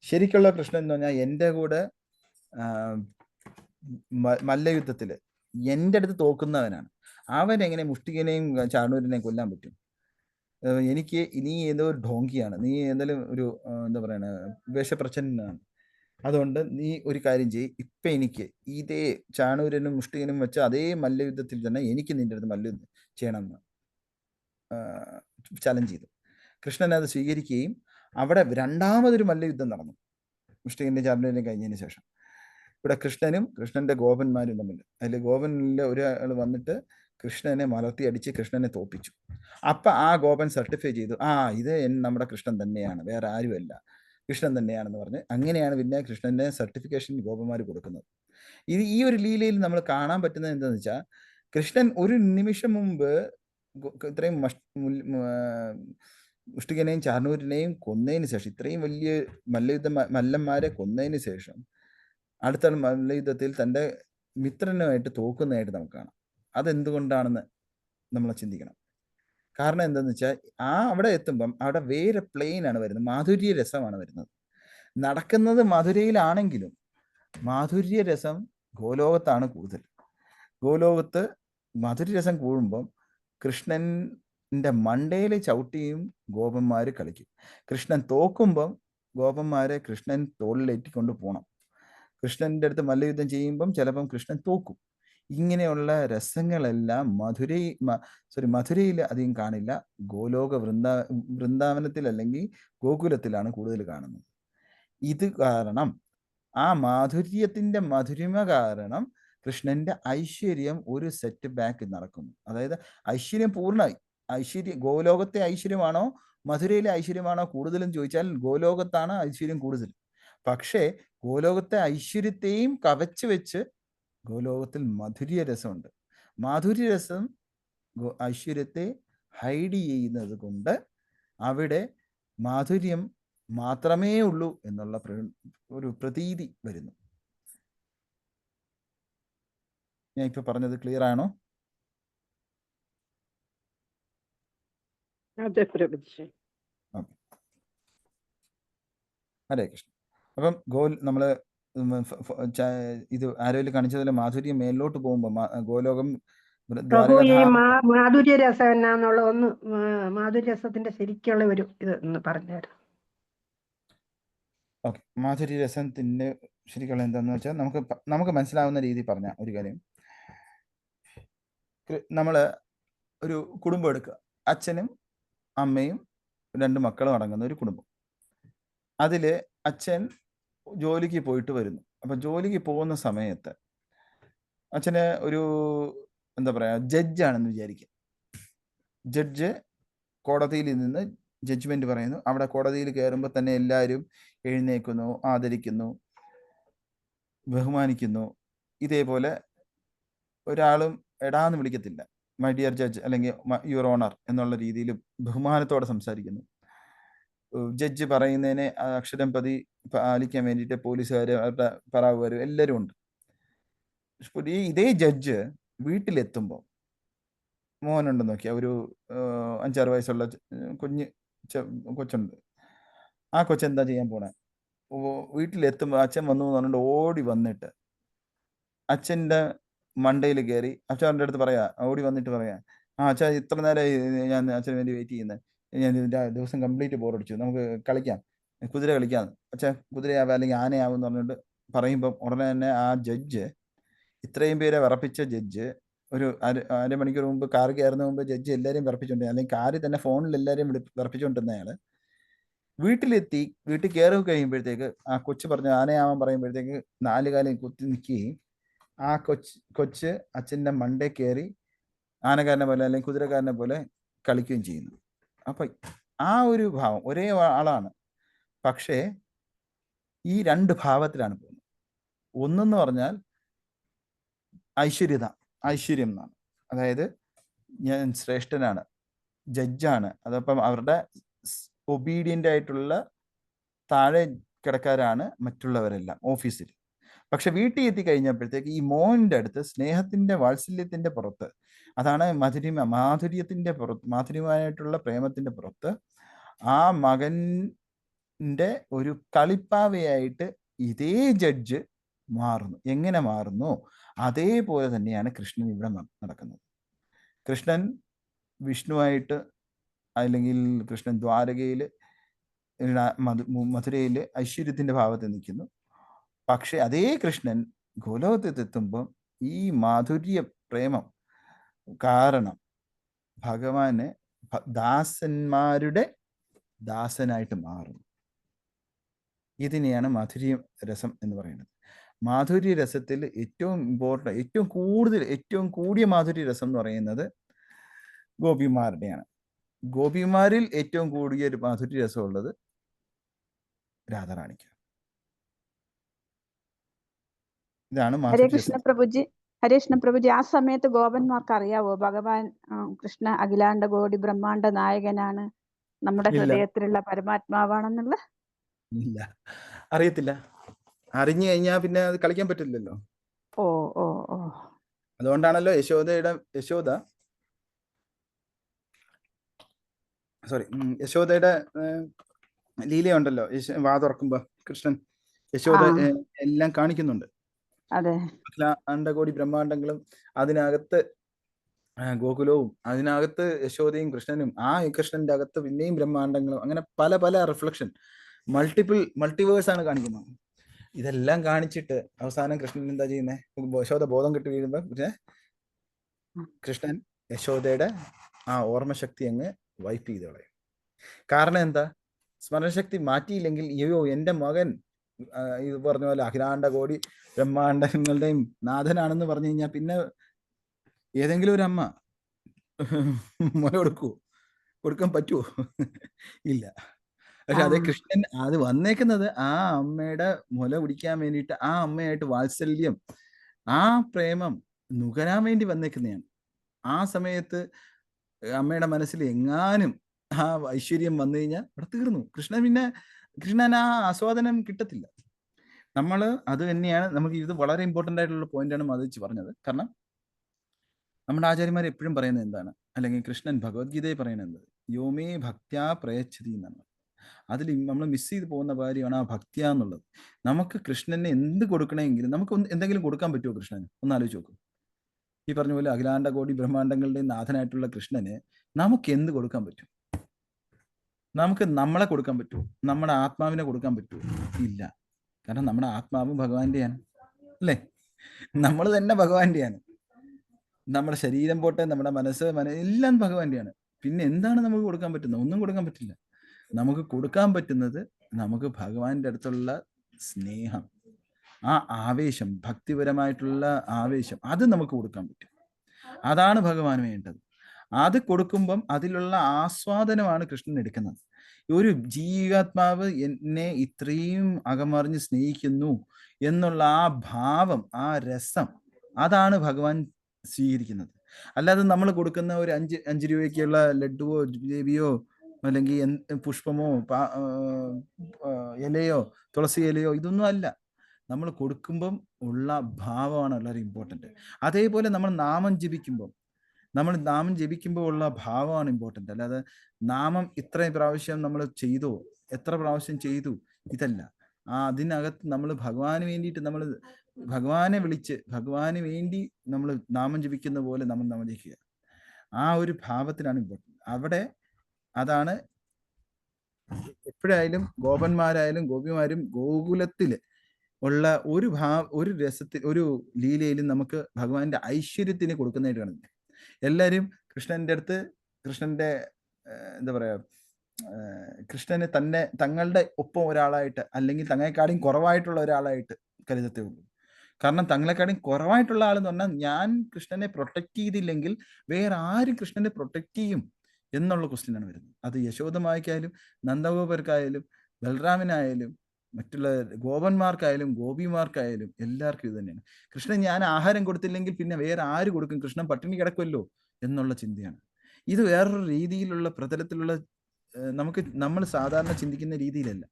ശരിക്കുള്ള കൃഷ്ണൻ എന്ന് പറഞ്ഞാൽ എൻ്റെ കൂടെ മല്ലയുദ്ധത്തില് എൻ്റെ അടുത്ത് തോക്കുന്നവനാണ്. അവൻ എങ്ങനെ മുഷ്ടികനെയും ചാണൂരിനെയും കൊല്ലാൻ പറ്റും? എനിക്ക് നീ ഏതോ ഒരു ഡോങ്കിയാണ്, നീ ഏതെങ്കിലും ഒരു എന്താ പറയണ വിഷപ്രച്ഛന്നാണ്. അതുകൊണ്ട് നീ ഒരു കാര്യം ചെയ്യ്, ഇപ്പം എനിക്ക് ഇതേ ചാണൂരനും മുഷ്ടികനും വെച്ച അതേ മല്ലയുദ്ധത്തിൽ തന്നെ എനിക്ക് നിന്റെ അടുത്ത് മല്ലയുദ്ധം ചെയ്യണമെന്ന് ചലഞ്ച് ചെയ്തു. കൃഷ്ണൻ അത് സ്വീകരിക്കുകയും അവിടെ രണ്ടാമതൊരു മല്ലയുദ്ധം നടന്നു മുഷ്ടികന്റെ ചാണൂരനും കഴിഞ്ഞതിന് ശേഷം. ഇവിടെ കൃഷ്ണനും കൃഷ്ണന്റെ ഗോപന്മാരും തമ്മിൽ, അതിൽ ഗോപനിലെ ഒരാൾ വന്നിട്ട് കൃഷ്ണനെ മലർത്തി അടിച്ച് കൃഷ്ണനെ തോപ്പിച്ചു. അപ്പൊ ആ ഗോപൻ സർട്ടിഫൈ ചെയ്തു, ഇത് നമ്മുടെ കൃഷ്ണൻ തന്നെയാണ്, വേറെ ആരുമല്ല, കൃഷ്ണൻ തന്നെയാണെന്ന് പറഞ്ഞ്. അങ്ങനെയാണ് പിന്നെ കൃഷ്ണന്റെ സർട്ടിഫിക്കേഷൻ ഗോപന്മാർ കൊടുക്കുന്നത്. ഈ ഒരു ലീലയിൽ നമ്മൾ കാണാൻ പറ്റുന്നത് എന്താണെന്ന് വെച്ചാൽ കൃഷ്ണൻ ഒരു നിമിഷം മുമ്പ് ഇത്രയും മുഷ്ടികനെയും ചാർണൂരിനെയും കൊന്നതിന് ശേഷം, ഇത്രയും വലിയ മല്ലന്മാരെ കൊന്നതിന് ശേഷം അടുത്ത മല്ലയുദ്ധത്തിൽ തൻ്റെ മിത്രനുമായിട്ട് തോക്കുന്നതായിട്ട് നമുക്ക് കാണാം. അതെന്തുകൊണ്ടാണെന്ന് നമ്മൾ ചിന്തിക്കണം. കാരണം എന്താണെന്ന് വെച്ചാൽ അവിടെ എത്തുമ്പം അവിടെ വേറെ പ്ലെയിൻ ആണ് വരുന്നത്, മാധുര്യ രസമാണ് വരുന്നത്. നടക്കുന്നത് മധുരയിലാണെങ്കിലും മാധുര്യ രസം ഗോലോകത്താണ് കൂടുതൽ. ഗോലോകത്ത് മധുരരസം കൂടുമ്പം കൃഷ്ണന്റെ മണ്ടയിൽ ചവിട്ടിയും ഗോപന്മാർ കളിക്കും. കൃഷ്ണൻ തോക്കുമ്പം ഗോപന്മാരെ കൃഷ്ണൻ തോളിലേറ്റിക്കൊണ്ട് പോകണം. കൃഷ്ണന്റെ അടുത്ത് മല്ലയുദ്ധം ചെയ്യുമ്പം ചിലപ്പം കൃഷ്ണൻ തോക്കും. ഇങ്ങനെയുള്ള രസങ്ങളെല്ലാം മധുരയിൽ അധികം കാണില്ല, ഗോലോക വൃന്ദാവനത്തിൽ അല്ലെങ്കിൽ ഗോകുലത്തിലാണ് കൂടുതൽ കാണുന്നത്. ഇത് കാരണം ആ മാധുര്യത്തിന്റെ മധുരിമ കാരണം കൃഷ്ണന്റെ ഐശ്വര്യം ഒരു സെറ്റ് ബാക്ക് നടക്കുന്നു. അതായത് ഐശ്വര്യം പൂർണ്ണമായി, ഗോലോകത്തെ ഐശ്വര്യമാണോ മധുരയിലെ ഐശ്വര്യമാണോ കൂടുതലെന്ന് ചോദിച്ചാൽ ഗോലോകത്താണ് ഐശ്വര്യം കൂടുതൽ. പക്ഷേ ഗോലോകത്തെ ഐശ്വര്യത്തെയും കവച്ച് വെച്ച് ഗോലോകത്തിൽ മാധുര്യരസമുണ്ട്. മാധുര്യരസം ഐശ്വര്യത്തെ ഹൈഡ് ചെയ്യുന്നത് കൊണ്ട് അവിടെ മാധുര്യം മാത്രമേ ഉള്ളൂ എന്നുള്ള ഒരു പ്രതീതി വരുന്നു. ഞാൻ ഇപ്പൊ പറഞ്ഞത് ക്ലിയർ ആണോ? ഹരേ കൃഷ്ണ. അപ്പം നമ്മള് ഇത് ആരോയിൽ കാണിച്ചതുപോലെ മാധുര്യം മേലോട്ട് പോകുമ്പോ ഗോലോകം മാധുര്യരസം എന്നാന്നുള്ള ഒന്ന് മാധുര്യരസത്തിന്റെ ശരിക്കുള്ള ഒരു ഇത് ഒന്ന് പറഞ്ഞുതരാം. ഓക്കെ, മാധുരി രസത്തിന്റെ ശരിക്കുള്ള എന്താന്ന് വെച്ചാൽ നമുക്ക് മനസ്സിലാവുന്ന രീതി പറഞ്ഞ ഒരു കാര്യം. നമ്മള് ഒരു കുടുംബം എടുക്കുക, അച്ഛനും അമ്മയും 2 മക്കളും അടങ്ങുന്ന ഒരു കുടുംബം. അതില് അച്ഛൻ ജോലിക്ക് പോയിട്ട് വരുന്നു. അപ്പൊ ജോലിക്ക് പോകുന്ന സമയത്ത് അച്ഛന് ഒരു എന്താ പറയാ ജഡ്ജാണെന്ന് വിചാരിക്കുക. ജഡ്ജ് കോടതിയിൽ നിന്ന് ജഡ്ജ്മെന്റ് പറയുന്നു. അവിടെ കോടതിയിൽ കയറുമ്പോൾ തന്നെ എല്ലാവരും എഴുന്നേക്കുന്നു, ആദരിക്കുന്നു, ബഹുമാനിക്കുന്നു. ഇതേപോലെ ഒരാളും എടാന്ന് വിളിക്കത്തില്ല. മൈ ഡിയർ ജഡ്ജ് അല്ലെങ്കിൽ യുവർ ഓണർ എന്നുള്ള രീതിയിൽ ബഹുമാനത്തോടെ സംസാരിക്കുന്നു. ജഡ്ജ് പറയുന്നതിനെ അക്ഷരം പ്രതി പാലിക്കാൻ വേണ്ടിയിട്ട് പോലീസുകാർ, അവരുടെ പറാവുകാർ എല്ലാവരും ഉണ്ട്. ഇതേ ജഡ്ജ് വീട്ടിലെത്തുമ്പോൾ മോനുണ്ടെന്ന് നോക്കിയാ, ഒരു 5-6 വയസ്സുള്ള കൊച്ചുണ്ട്. ആ കൊച്ചെന്താ ചെയ്യാൻ പോണേ? വീട്ടിലെത്തുമ്പോൾ അച്ഛൻ വന്നു എന്ന് പറഞ്ഞിട്ട് ഓടി വന്നിട്ട് അച്ഛൻ്റെ മണ്ടയിൽ കയറി അച്ഛൻ്റെ അടുത്ത് പറയാ, ഓടി വന്നിട്ട് പറയാ, അച്ഛാ ഇത്ര നേരമായി ഞാൻ അച്ഛന് വേണ്ടി വെയിറ്റ് ചെയ്യുന്നത്, ഞാൻ ദിവസം കംപ്ലീറ്റ് ബോറടിച്ചു, നമുക്ക് കളിക്കാം, കുതിര കളിക്കാം, അച്ഛാ കുതിരയാവാം അല്ലെങ്കിൽ ആനയാവും എന്ന് പറഞ്ഞിട്ട് പറയുമ്പം ഉടനെ തന്നെ ആ ജഡ്ജ്, ഇത്രയും പേരെ വിറപ്പിച്ച ജഡ്ജ്, ഒരു അരമണിക്കൂർ മുമ്പ് കാർ കയറുന്ന മുമ്പ് ജഡ്ജ് എല്ലാവരെയും വിറപ്പിച്ചുകൊണ്ട്, അല്ലെങ്കിൽ കാറിൽ തന്നെ ഫോണിൽ എല്ലാവരെയും വിറപ്പിച്ചുകൊണ്ടിരുന്നയാള് വീട്ടിലെത്തി, വീട്ടിൽ കയറി കഴിയുമ്പോഴത്തേക്ക് ആ കൊച്ചു പറഞ്ഞ ആനയാവാൻ പറയുമ്പോഴത്തേക്ക് 4 കാലം കുത്തി നിൽക്കുകയും ആ കൊച്ച് അച്ഛൻ്റെ മണ്ടേ കയറി ആനക്കാരനെ പോലെ അല്ലെങ്കിൽ കുതിരക്കാരനെ പോലെ കളിക്കുകയും ചെയ്യുന്നു. അപ്പൊ ആ ഒരു ഭാവം ഒരേ ആളാണ്, പക്ഷേ ഈ 2 ഭാവത്തിലാണ് പോകുന്നത്. ഒന്നെന്ന് പറഞ്ഞാൽ ഐശ്വര്യം എന്നാണ്, അതായത് ഞാൻ ശ്രേഷ്ഠനാണ്, ജഡ്ജാണ്, അതപ്പം അവരുടെ ഒബീഡിയൻ്റ് ആയിട്ടുള്ള താഴെ കിടക്കാരാണ് മറ്റുള്ളവരെല്ലാം ഓഫീസിൽ. പക്ഷെ വീട്ടിൽ എത്തിക്കഴിഞ്ഞപ്പോഴത്തേക്ക് ഈ മോൻ്റെ അടുത്ത് സ്നേഹത്തിന്റെ വാത്സല്യത്തിന്റെ പുറത്ത്, അതാണ് മാധുര്യത്തിന്റെ പുറത്ത്, മാധുര്യമായിട്ടുള്ള പ്രേമത്തിന്റെ പുറത്ത് ആ മകൻ്റെ ഒരു കളിപ്പാവയായിട്ട് ഇതേ ജഡ്ജ് മാറുന്നു. എങ്ങനെ മാറുന്നു? അതേപോലെ തന്നെയാണ് കൃഷ്ണൻ ഇവിടെ നടക്കുന്നത്. കൃഷ്ണൻ വിഷ്ണുവായിട്ട്, അല്ലെങ്കിൽ കൃഷ്ണൻ ദ്വാരകയിൽ മധുരയിൽ ഐശ്വര്യത്തിന്റെ ഭാവത്തിൽ നിൽക്കുന്നു. പക്ഷെ അതേ കൃഷ്ണൻ ഗോലോകത്തെത്തുമ്പോൾ ഈ മാധുര്യ പ്രേമം കാരണം ഭഗവാന് ദാസന്മാരുടെ ദാസനായിട്ട് മാറുന്നു. ഇതിനെയാണ് മാധുര്യ രസം എന്ന് പറയുന്നത്. മാധുര്യ രസത്തിൽ ഏറ്റവും ഇമ്പോർട്ടൻ്റ്, ഏറ്റവും കൂടിയ മാധുര്യ രസം എന്ന് പറയുന്നത് ഗോപിമാരുടെയാണ്. ഗോപിമാരിൽ ഏറ്റവും കൂടിയ ഒരു മാധുര്യ രസമുള്ളത് രാധാറാണിക്ക്. ഇതാണ് ഹരേ കൃഷ്ണ പ്രഭുജി, ആ സമയത്ത് ഗോപന്മാർക്ക് അറിയാവോ ഭഗവാൻ കൃഷ്ണ അഖിലാണ്ട കോടി ബ്രഹ്മാണ്ട നായകനാണ്, നമ്മുടെ ഹൃദയത്തിലുള്ള പരമാത്മാവാണെന്നുള്ള? ഇല്ല, അറിയത്തില്ല. അറിഞ്ഞു കഴിഞ്ഞാൽ പിന്നെ അത് കളിക്കാൻ പറ്റില്ലല്ലോ. ഓ ഓ ഓ അതുകൊണ്ടാണല്ലോ യശോദയുടെ ലീലയുണ്ടല്ലോ, വാ തുറക്കുമ്പോ കൃഷ്ണൻ യശോദ എല്ലാം കാണിക്കുന്നുണ്ട്. അതെ, അണ്ടകോടി ബ്രഹ്മാണ്ടങ്ങളും അതിനകത്ത് ഗോകുലവും അതിനകത്ത് യശോദയും കൃഷ്ണനും, ആ കൃഷ്ണന്റെ അകത്ത് പിന്നെയും ബ്രഹ്മാണ്ടങ്ങളും, അങ്ങനെ പല പല റിഫ്ലക്ഷൻ, മൾട്ടിവേഴ്സ് ആണ് കാണിക്കുന്നത്. ഇതെല്ലാം കാണിച്ചിട്ട് അവസാനം കൃഷ്ണൻ എന്താ ചെയ്യുന്നത്? യശോദ ബോധം കിട്ടി വീഴുമ്പോ കൃഷ്ണൻ യശോദയുടെ ആ ഓർമ്മശക്തി അങ്ങ് വൈപ്പ് ചെയ്ത് കളയും. കാരണം എന്താ? സ്മരണശക്തി മാറ്റിയില്ലെങ്കിൽ അയ്യോ എൻ്റെ മകൻ ഇത് പറഞ്ഞ പോലെ അഖിലാണ്ട കോടി ബ്രഹ്മാണ്ടങ്ങളുടെയും നാഥനാണെന്ന് പറഞ്ഞു കഴിഞ്ഞാൽ പിന്നെ ഏതെങ്കിലും ഒരു അമ്മ മുല കൊടുക്കാൻ പറ്റുമോ? ഇല്ല. പക്ഷെ അതേ കൃഷ്ണൻ അത് വന്നേക്കുന്നത് ആ അമ്മയുടെ മുല കുടിക്കാൻ വേണ്ടിയിട്ട്, ആ അമ്മയായിട്ട് വാത്സല്യം, ആ പ്രേമം നുകരാൻ വേണ്ടി വന്നേക്കുന്നതാണ്. ആ സമയത്ത് അമ്മയുടെ മനസ്സിൽ എങ്ങാനും ആ ഐശ്വര്യം വന്നു കഴിഞ്ഞാൽ അവിടെ തീർന്നു. കൃഷ്ണൻ ആ ആസ്വാദനം കിട്ടത്തില്ല. അത് തന്നെയാണ് നമുക്ക് ഇത് വളരെ ഇമ്പോർട്ടൻ്റ് ആയിട്ടുള്ള പോയിന്റാണ് മതിച്ച് പറഞ്ഞത്. കാരണം നമ്മുടെ ആചാര്യന്മാർ എപ്പോഴും പറയുന്നത് എന്താണ്, അല്ലെങ്കിൽ കൃഷ്ണൻ ഭഗവത്ഗീതയെ പറയുന്നത് എന്ത്? യോമേ ഭക്ത്യാ പ്രയച്ഛതി എന്നാണ്. അതിൽ നമ്മൾ മിസ് ചെയ്ത് പോകുന്ന കാര്യമാണ് ആ ഭക്ത്യ എന്നുള്ളത്. നമുക്ക് കൃഷ്ണന് എന്ത് കൊടുക്കണമെങ്കിലും നമുക്ക് എന്തെങ്കിലും കൊടുക്കാൻ പറ്റുമോ കൃഷ്ണന്? ഒന്ന് ആലോചിച്ച് നോക്കും. ഈ പറഞ്ഞ പോലെ അഖിലാണ്ട കോടി ബ്രഹ്മാണ്ടങ്ങളുടെ നാഥനായിട്ടുള്ള കൃഷ്ണന് നമുക്ക് എന്ത് കൊടുക്കാൻ പറ്റും? നമുക്ക് നമ്മളെ കൊടുക്കാൻ പറ്റുമോ? നമ്മുടെ ആത്മാവിനെ കൊടുക്കാൻ പറ്റുമോ? ഇല്ല. കാരണം നമ്മുടെ ആത്മാവും ഭഗവാന്റെയാണ്, അല്ലേ? നമ്മൾ തന്നെ ഭഗവാന്റെയാണ്. നമ്മുടെ ശരീരം പോട്ടെ, നമ്മുടെ മനസ്സ് എല്ലാം ഭഗവാന്റെയാണ്. പിന്നെ എന്താണ് നമുക്ക് കൊടുക്കാൻ പറ്റുന്നത്? ഒന്നും കൊടുക്കാൻ പറ്റില്ല. നമുക്ക് കൊടുക്കാൻ പറ്റുന്നത് നമുക്ക് ഭഗവാന്റെ അടുത്തുള്ള സ്നേഹം, ആ ആവേശം, ഭക്തിപരമായിട്ടുള്ള ആവേശം, അത് നമുക്ക് കൊടുക്കാൻ പറ്റും. അതാണ് ഭഗവാന് വേണ്ടത്. അത് കൊടുക്കുമ്പം അതിലുള്ള ആസ്വാദനമാണ് കൃഷ്ണൻ എടുക്കുന്നത്. ഒരു ജീവാത്മാവ് എന്നെ ഇത്രയും അകമറിഞ്ഞ് സ്നേഹിക്കുന്നു എന്നുള്ള ആ ഭാവം, ആ രസം, അതാണ് ഭഗവാൻ സ്വീകരിക്കുന്നത്. അല്ലാതെ നമ്മൾ കൊടുക്കുന്ന ഒരു 5 രൂപയ്ക്കുള്ള ലഡുവോ ജിലേബിയോ അല്ലെങ്കിൽ പുഷ്പമോ ഇലയോ തുളസി ഇലയോ ഇതൊന്നും അല്ല. നമ്മൾ കൊടുക്കുമ്പം ഉള്ള ഭാവമാണ് വളരെ ഇമ്പോർട്ടൻ്റ്. അതേപോലെ നമ്മൾ നാമം ജപിക്കുമ്പോൾ ഉള്ള ഭാവമാണ് ഇമ്പോർട്ടൻ്റ്. അല്ലാതെ നാമം ഇത്രയും പ്രാവശ്യം നമ്മൾ ചെയ്തോ, എത്ര പ്രാവശ്യം ചെയ്തു, ഇതല്ല. അതിനകത്ത് നമ്മൾ ഭഗവാന് വേണ്ടിയിട്ട്, നമ്മൾ ഭഗവാനെ വിളിച്ച് ഭഗവാന് വേണ്ടി നമ്മൾ നാമം ജപിക്കുന്ന പോലെ നമ്മൾ നാമം ജപിക്കുക. ആ ഒരു ഭാവത്തിനാണ് ഇമ്പോർട്ടൻ്റ് അവിടെ. അതാണ് എപ്പോഴായാലും ഗോപന്മാരായാലും ഗോപിമാരും ഗോകുലത്തില് ഉള്ള ഒരു രസത്തിൽ, ഒരു ലീലയിലും നമുക്ക് ഭഗവാന്റെ ഐശ്വര്യത്തിന് കൊടുക്കുന്നതായിട്ട് കാണുന്നത്. എല്ലാവരും കൃഷ്ണന്റെ അടുത്ത്, കൃഷ്ണന്റെ എന്താ പറയാ, കൃഷ്ണന് തങ്ങളുടെ ഒപ്പം ഒരാളായിട്ട്, അല്ലെങ്കിൽ തങ്ങളെക്കാളും കുറവായിട്ടുള്ള ഒരാളായിട്ട് കരുതത്തേ ഉള്ളൂ. കാരണം തങ്ങളെക്കാളും കുറവായിട്ടുള്ള ആളെന്ന് പറഞ്ഞാൽ, ഞാൻ കൃഷ്ണനെ പ്രൊട്ടക്ട് ചെയ്തില്ലെങ്കിൽ വേറെ ആരും കൃഷ്ണനെ പ്രൊട്ടക്ട് ചെയ്യും എന്നുള്ള ക്വസ്റ്റ്യനാണ് വരുന്നത്. അത് യശോദമായ്ക്കായാലും നന്ദഗോപർക്കായാലും ബലറാമിനായാലും മറ്റുള്ള ഗോപന്മാർക്കായാലും ഗോപിമാർക്കായാലും എല്ലാവർക്കും ഇത് തന്നെയാണ്. കൃഷ്ണൻ ഞാൻ ആഹാരം കൊടുത്തില്ലെങ്കിൽ പിന്നെ വേറെ ആര് കൊടുക്കും? കൃഷ്ണൻ പട്ടിണി കിടക്കുമല്ലോ എന്നുള്ള ചിന്തയാണ്. ഇത് വേറൊരു രീതിയിലുള്ള പ്രതലത്തിലുള്ള നമ്മൾ സാധാരണ ചിന്തിക്കുന്ന രീതിയിലല്ല.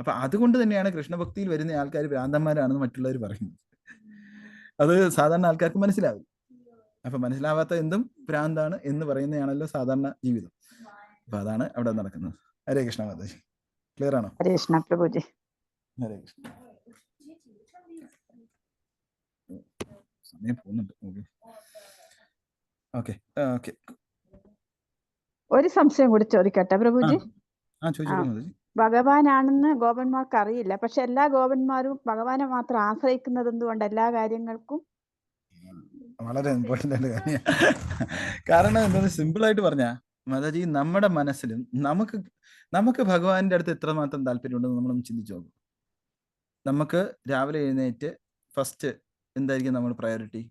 അപ്പൊ അതുകൊണ്ട് തന്നെയാണ് കൃഷ്ണഭക്തിയിൽ വരുന്ന ആൾക്കാർ ഭ്രാന്തന്മാരാണെന്ന് മറ്റുള്ളവർ പറയുന്നത്. അത് സാധാരണ ആൾക്കാർക്ക് മനസ്സിലാവും. അപ്പൊ മനസ്സിലാവാത്ത എന്തും ഭ്രാന്താണ് എന്ന് പറയുന്നതാണല്ലോ സാധാരണ ജീവിതം. അപ്പൊ അതാണ് അവിടെ നടക്കുന്നത്. ഹരേ കൃഷ്ണ മാതാജി, ക്ലിയർ ആണോ? ഹരേ കൃഷ്ണ പ്രഭുജി. ഹരേ കൃഷ്ണ. സമയം പോകുന്നുണ്ട്. ഓക്കെ. ഒരു സംശയം കൂടി ചോദിക്കട്ടെ പ്രഭുജി? ചോദിച്ചോളൂ മാതാജി. ഭഗവാനാണെന്ന് ഗോപന്മാർക്ക് അറിയില്ല, പക്ഷെ എല്ലാ ഗോപന്മാരും ഭഗവാനെ മാത്രം ആശ്രയിക്കുന്നത് എന്തുകൊണ്ട് എല്ലാ കാര്യങ്ങൾക്കും? വളരെ ഇമ്പോർട്ടൻ്റ് ആയിട്ട് കാര്യം. കാരണം എന്താ, സിമ്പിൾ ആയിട്ട് പറഞ്ഞാ മാതാജി, നമ്മുടെ മനസ്സിലും നമുക്ക് ഭഗവാന്റെ അടുത്ത് എത്രമാത്രം താല്പര്യമുണ്ടെന്ന് നമ്മളൊന്ന് ചിന്തിച്ചു നോക്കും. നമുക്ക് രാവിലെ എഴുന്നേറ്റ് ഫസ്റ്റ് എന്തായിരിക്കും നമ്മുടെ പ്രയോറിറ്റി?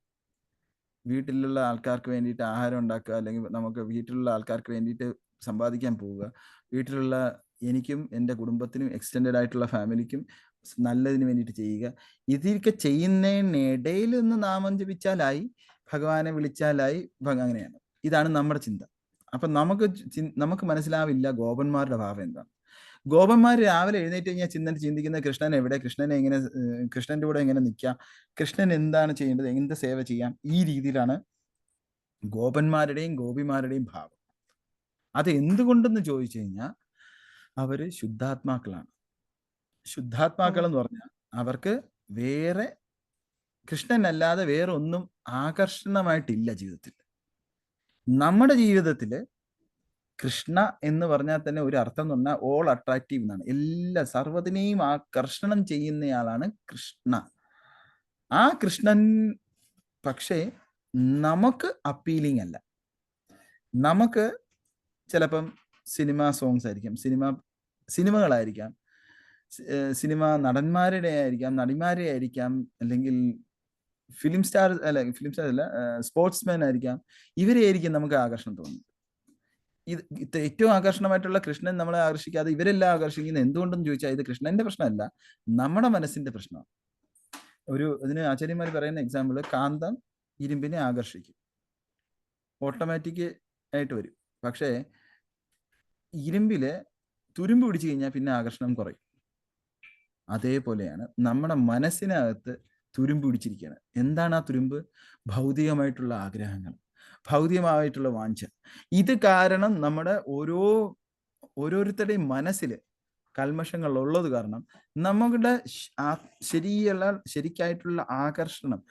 വീട്ടിലുള്ള ആൾക്കാർക്ക് വേണ്ടിയിട്ട് ആഹാരം ഉണ്ടാക്കുക, അല്ലെങ്കിൽ നമുക്ക് വീട്ടിലുള്ള ആൾക്കാർക്ക് വേണ്ടിയിട്ട് സമ്പാദിക്കാൻ പോവുക, വീട്ടിലുള്ള എനിക്കും എൻ്റെ കുടുംബത്തിനും എക്സ്റ്റെൻഡഡ് ആയിട്ടുള്ള ഫാമിലിക്കും നല്ലതിന് വേണ്ടിയിട്ട് ചെയ്യുക. ഇതിയൊക്കെ ചെയ്യുന്നതിനിടയിൽ നിന്ന് നാമം ജപിച്ചാലായി, ഭഗവാനെ വിളിച്ചാലായി, അങ്ങനെയാണ്. ഇതാണ് നമ്മുടെ ചിന്ത. അപ്പം നമുക്ക് മനസ്സിലാവില്ല ഗോപന്മാരുടെ ഭാവം എന്താണ്. ഗോപന്മാർ രാവിലെ എഴുന്നേറ്റ് കഴിഞ്ഞാൽ ചിന്തിക്കുന്ന കൃഷ്ണൻ എവിടെ, കൃഷ്ണനെ എങ്ങനെ, കൃഷ്ണന്റെ കൂടെ എങ്ങനെ നിൽക്കാം, കൃഷ്ണൻ എന്താണ് ചെയ്യേണ്ടത്, എന്ത് സേവ ചെയ്യാം, ഈ രീതിയിലാണ് ഗോപന്മാരുടെയും ഗോപിമാരുടെയും ഭാവം. അത് എന്തുകൊണ്ടെന്ന് ചോദിച്ചു കഴിഞ്ഞാൽ അവര് ശുദ്ധാത്മാക്കളാണ്. ശുദ്ധാത്മാക്കൾ എന്ന് പറഞ്ഞാൽ അവർക്ക് വേറെ കൃഷ്ണനല്ലാതെ വേറെ ഒന്നും ആകർഷണമായിട്ടില്ല ജീവിതത്തിൽ. നമ്മുടെ ജീവിതത്തില് കൃഷ്ണ എന്ന് പറഞ്ഞാൽ തന്നെ ഒരു അർത്ഥം എന്ന് പറഞ്ഞാൽ ഓൾ അട്രാക്റ്റീവ് എന്നാണ്. എല്ലാ സർവ്വതിനെയും ആകർഷണം ചെയ്യുന്നയാളാണ് കൃഷ്ണ. ആ കൃഷ്ണൻ പക്ഷേ നമുക്ക് അപ്പീലിംഗ് അല്ല. നമുക്ക് ചിലപ്പം സിനിമ സോങ്സ് ആയിരിക്കാം, സിനിമകളായിരിക്കാം, സിനിമ നടന്മാരുടെ ആയിരിക്കാം, നടിമാരെ ആയിരിക്കാം, അല്ലെങ്കിൽ ഫിലിം സ്റ്റാർ അല്ല സ്പോർട്സ്മാൻ ആയിരിക്കാം. ഇവരെ ആയിരിക്കും നമുക്ക് ആകർഷണം തോന്നുന്നത്. ഇത് ഏറ്റവും ആകർഷണമായിട്ടുള്ള കൃഷ്ണൻ നമ്മളെ ആകർഷിക്കാതെ ഇവരെല്ലാം ആകർഷിക്കുന്നത് എന്തുകൊണ്ടെന്ന് ചോദിച്ചാൽ ഇത് കൃഷ്ണന്റെ പ്രശ്നമല്ല, നമ്മുടെ മനസ്സിന്റെ പ്രശ്നമാണ്. ഇതിന് ആചാര്യന്മാർ പറയുന്ന എക്സാമ്പിൾ, കാന്തം ഇരുമ്പിനെ ആകർഷിക്കും, ഓട്ടോമാറ്റിക് ആയിട്ട് വരും. പക്ഷേ ഇരുമ്പില് തുരുമ്പ് പിടിച്ചു കഴിഞ്ഞാൽ പിന്നെ ആകർഷണം കുറയും. അതേപോലെയാണ് നമ്മുടെ മനസ്സിനകത്ത് തുരുമ്പ് പിടിച്ചിരിക്കുകയാണ്. എന്താണ് ആ തുരുമ്പ്? ഭൗതികമായിട്ടുള്ള ആഗ്രഹങ്ങൾ, ഭൗതികമായിട്ടുള്ള വാഞ്ച. ഇത് കാരണം നമ്മുടെ ഓരോരുത്തരുടെയും മനസ്സിൽ കൽമഷങ്ങൾ ഉള്ളത് കാരണം നമ്മുടെ ശരിക്കായിട്ടുള്ള ആകർഷണം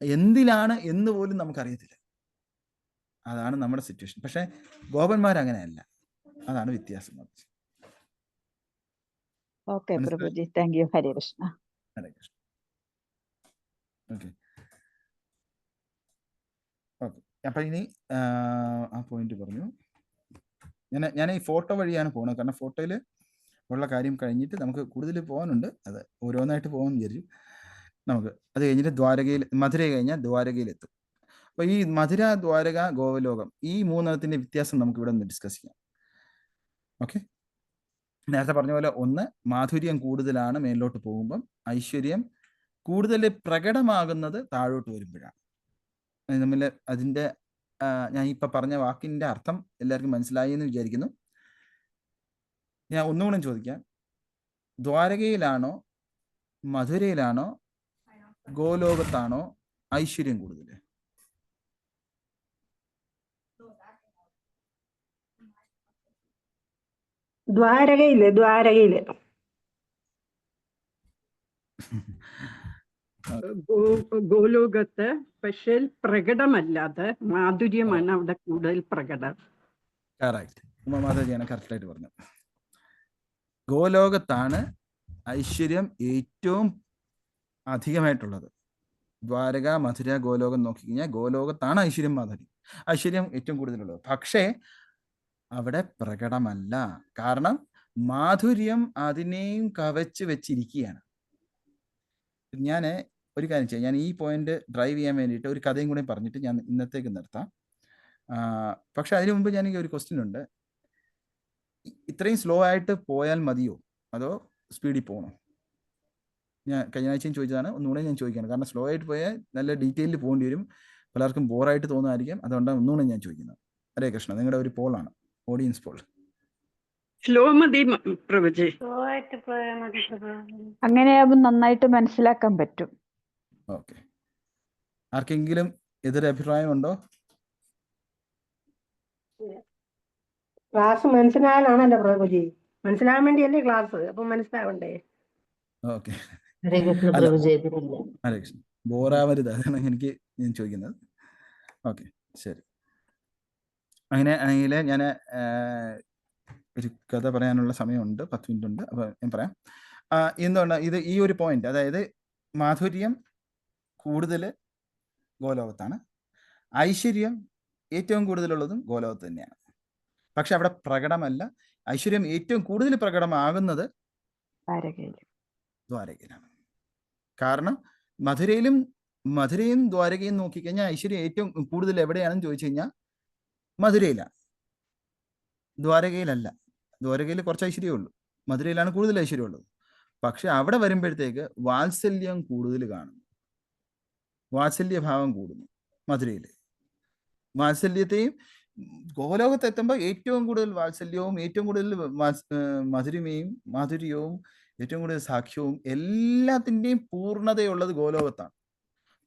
എന്തിലാണ് എന്ന് പോലും നമുക്കറിയത്തില്ല. അതാണ് നമ്മുടെ സിറ്റുവേഷൻ. പക്ഷെ ഗോപന്മാർ അങ്ങനെയല്ല. അതാണ് വ്യത്യാസം. ഓക്കെ മനസ്സിലായി? Prabhuji, thank you. Hare Krishna. Hare Krishna. Okay okay. അപ്പൊ ഇനി ആ പോയിന്റ് പറഞ്ഞു. ഞാൻ ഈ ഫോട്ടോ വഴിയാണ് പോകുന്നത്, കാരണം ഫോട്ടോയിൽ ഉള്ള കാര്യം കഴിഞ്ഞിട്ട് നമുക്ക് കൂടുതൽ പോകാനുണ്ട്. അത് ഓരോന്നായിട്ട് പോകാൻ വിചാരിച്ചു. നമുക്ക് അത് കഴിഞ്ഞിട്ട് മധുര കഴിഞ്ഞാൽ ദ്വാരകയിലെത്തും. അപ്പോൾ ഈ മധുര, ദ്വാരക, ഗോവലോകം ഈ മൂന്നെണ്ണത്തിൻ്റെ വ്യത്യാസം നമുക്ക് ഇവിടെ ഒന്ന് ഡിസ്കസ് ചെയ്യാം. ഓക്കെ. നേരത്തെ പറഞ്ഞ പോലെ, ഒന്ന് മാധുര്യം കൂടുതലാണ് മേലോട്ട് പോകുമ്പം, ഐശ്വര്യം കൂടുതൽ പ്രകടമാകുന്നത് താഴോട്ട് വരുമ്പോഴാണ്. തമ്മിൽ അതിൻ്റെ ഞാൻ ഇപ്പം പറഞ്ഞ വാക്കിൻ്റെ അർത്ഥം എല്ലാവർക്കും മനസ്സിലായി എന്ന് വിചാരിക്കുന്നു. ഞാൻ ഒന്നുകൂടെ ചോദിക്കാം, ദ്വാരകയിലാണോ മധുരയിലാണോ ഗോലോകത്താണോ ഐശ്വര്യം കൂടുതൽ? ദ്വാരകയില് ഗോലോകത്ത് പക്ഷേ പ്രകടമല്ലാതെ മാധുര്യമാണ് അവിടെ കൂടുതൽ പ്രകടം. കറക്റ്റ്, ഉമാമാതാജിയാണ് കറക്റ്റായിട്ട് പറഞ്ഞത്. ഗോലോകത്താണ് ഐശ്വര്യം ഏറ്റവും അധികമായിട്ടുള്ളത്. ദ്വാരക, മധുര, ഗോലോകം നോക്കിക്കഴിഞ്ഞാൽ ഗോലോകത്താണ് ഐശ്വര്യം ഏറ്റവും കൂടുതലുള്ളത്. പക്ഷേ അവിടെ പ്രകടമല്ല. കാരണം മാധുര്യം അതിനെയും കവച്ച് വെച്ചിരിക്കുകയാണ്. ഞാൻ ഒരു കാര്യം ചെയ്യാം, ഞാൻ ഈ പോയിന്റ് ഡ്രൈവ് ചെയ്യാൻ വേണ്ടിയിട്ട് ഒരു കഥയും കൂടെ പറഞ്ഞിട്ട് ഞാൻ ഇന്നത്തേക്ക് നിർത്താം. പക്ഷെ അതിനു മുമ്പ് ഞാൻ ഒരു ക്വസ്റ്റ്യൻ ഉണ്ട്. ഇത്രയും സ്ലോ ആയിട്ട് പോയാൽ മതിയോ അതോ സ്പീഡിൽ പോകണോ? ഞാൻ കഴിഞ്ഞ ആഴ്ചയും ചോദിച്ചതാണ്, ഒന്നുകൂടെ ഞാൻ ചോദിക്കുകയാണ്. കാരണം സ്ലോ ആയിട്ട് പോയാൽ നല്ല ഡീറ്റെയിലിൽ പോകേണ്ടി വരും, പലർക്കും ബോറായിട്ട് തോന്നുമായിരിക്കും. അതുകൊണ്ടാണ് ഒന്നുകൂടെ ഞാൻ ചോദിക്കുന്നത്. ഹരേ കൃഷ്ണ, നിങ്ങളുടെ ഒരു പോളാണ്, ഓഡിയൻസ് പോൾ. സ്ലോ മതി പ്രഭുജി. അങ്ങനെയാവുമ്പോൾ നന്നായിട്ട് മനസ്സിലാക്കാൻ പറ്റും. ഓക്കെ. ആർക്കെങ്കിലും എതിരെ അഭിപ്രായം ഉണ്ടോ? ക്ലാസ് മനസ്സിലായാലാണല്ലോ പ്രഭുജി, മനസ്സിലാകാൻ വേണ്ടിയല്ലേ ക്ലാസ്, അപ്പൊ മനസ്സിലാവണ്ടേ? ഓക്കെ. ഹരേ കൃഷ്ണ അല്ല, പ്രഭുജി, എതിരില്ല. ഹരേ കൃഷ്ണ, ബോറാവരുത്, അതാണ് ഞാൻ ചോദിക്കുന്നത്. ഓക്കെ, ശരി. അങ്ങനെ ആണെങ്കിൽ ഞാൻ ഒരു കഥ പറയാനുള്ള സമയമുണ്ട്, 10 മിനിറ്റ് ഉണ്ട്. അപ്പോൾ ഞാൻ പറയാം. എന്തുകൊണ്ട് ഇത് ഈ ഒരു പോയിന്റ്, അതായത് മാധുര്യം കൂടുതൽ ഗോലോകത്താണ്, ഐശ്വര്യം ഏറ്റവും കൂടുതലുള്ളതും ഗോലോകത്ത് തന്നെയാണ്. പക്ഷെ അവിടെ പ്രകടമല്ല. ഐശ്വര്യം ഏറ്റവും കൂടുതൽ പ്രകടമാകുന്നത് ദ്വാരകയിലാണ്. കാരണം മധുരയും ദ്വാരകയും നോക്കിക്കഴിഞ്ഞാൽ ഐശ്വര്യം ഏറ്റവും കൂടുതൽ എവിടെയാണെന്ന് ചോദിച്ചു കഴിഞ്ഞാൽ മധുരയിലാണ്, ദ്വാരകയിലല്ല. ദ്വാരകയിൽ കുറച്ച് ഐശ്വര്യമേ ഉള്ളൂ, മധുരയിലാണ് കൂടുതൽ ഐശ്വര്യമുള്ളത്. പക്ഷെ അവിടെ വരുമ്പോഴത്തേക്ക് വാത്സല്യം കൂടുതൽ കാണുന്നു, വാത്സല്യഭാവം കൂടുന്നു. മധുരയിൽ വാത്സല്യത്തെയും, ഗോലോകത്ത് എത്തുമ്പോൾ ഏറ്റവും കൂടുതൽ വാത്സല്യവും ഏറ്റവും കൂടുതൽ മാധുര്യവും ഏറ്റവും കൂടുതൽ സാക്ഷ്യവും എല്ലാത്തിൻ്റെയും പൂർണ്ണതയുള്ളത് ഗോലോകത്താണ്.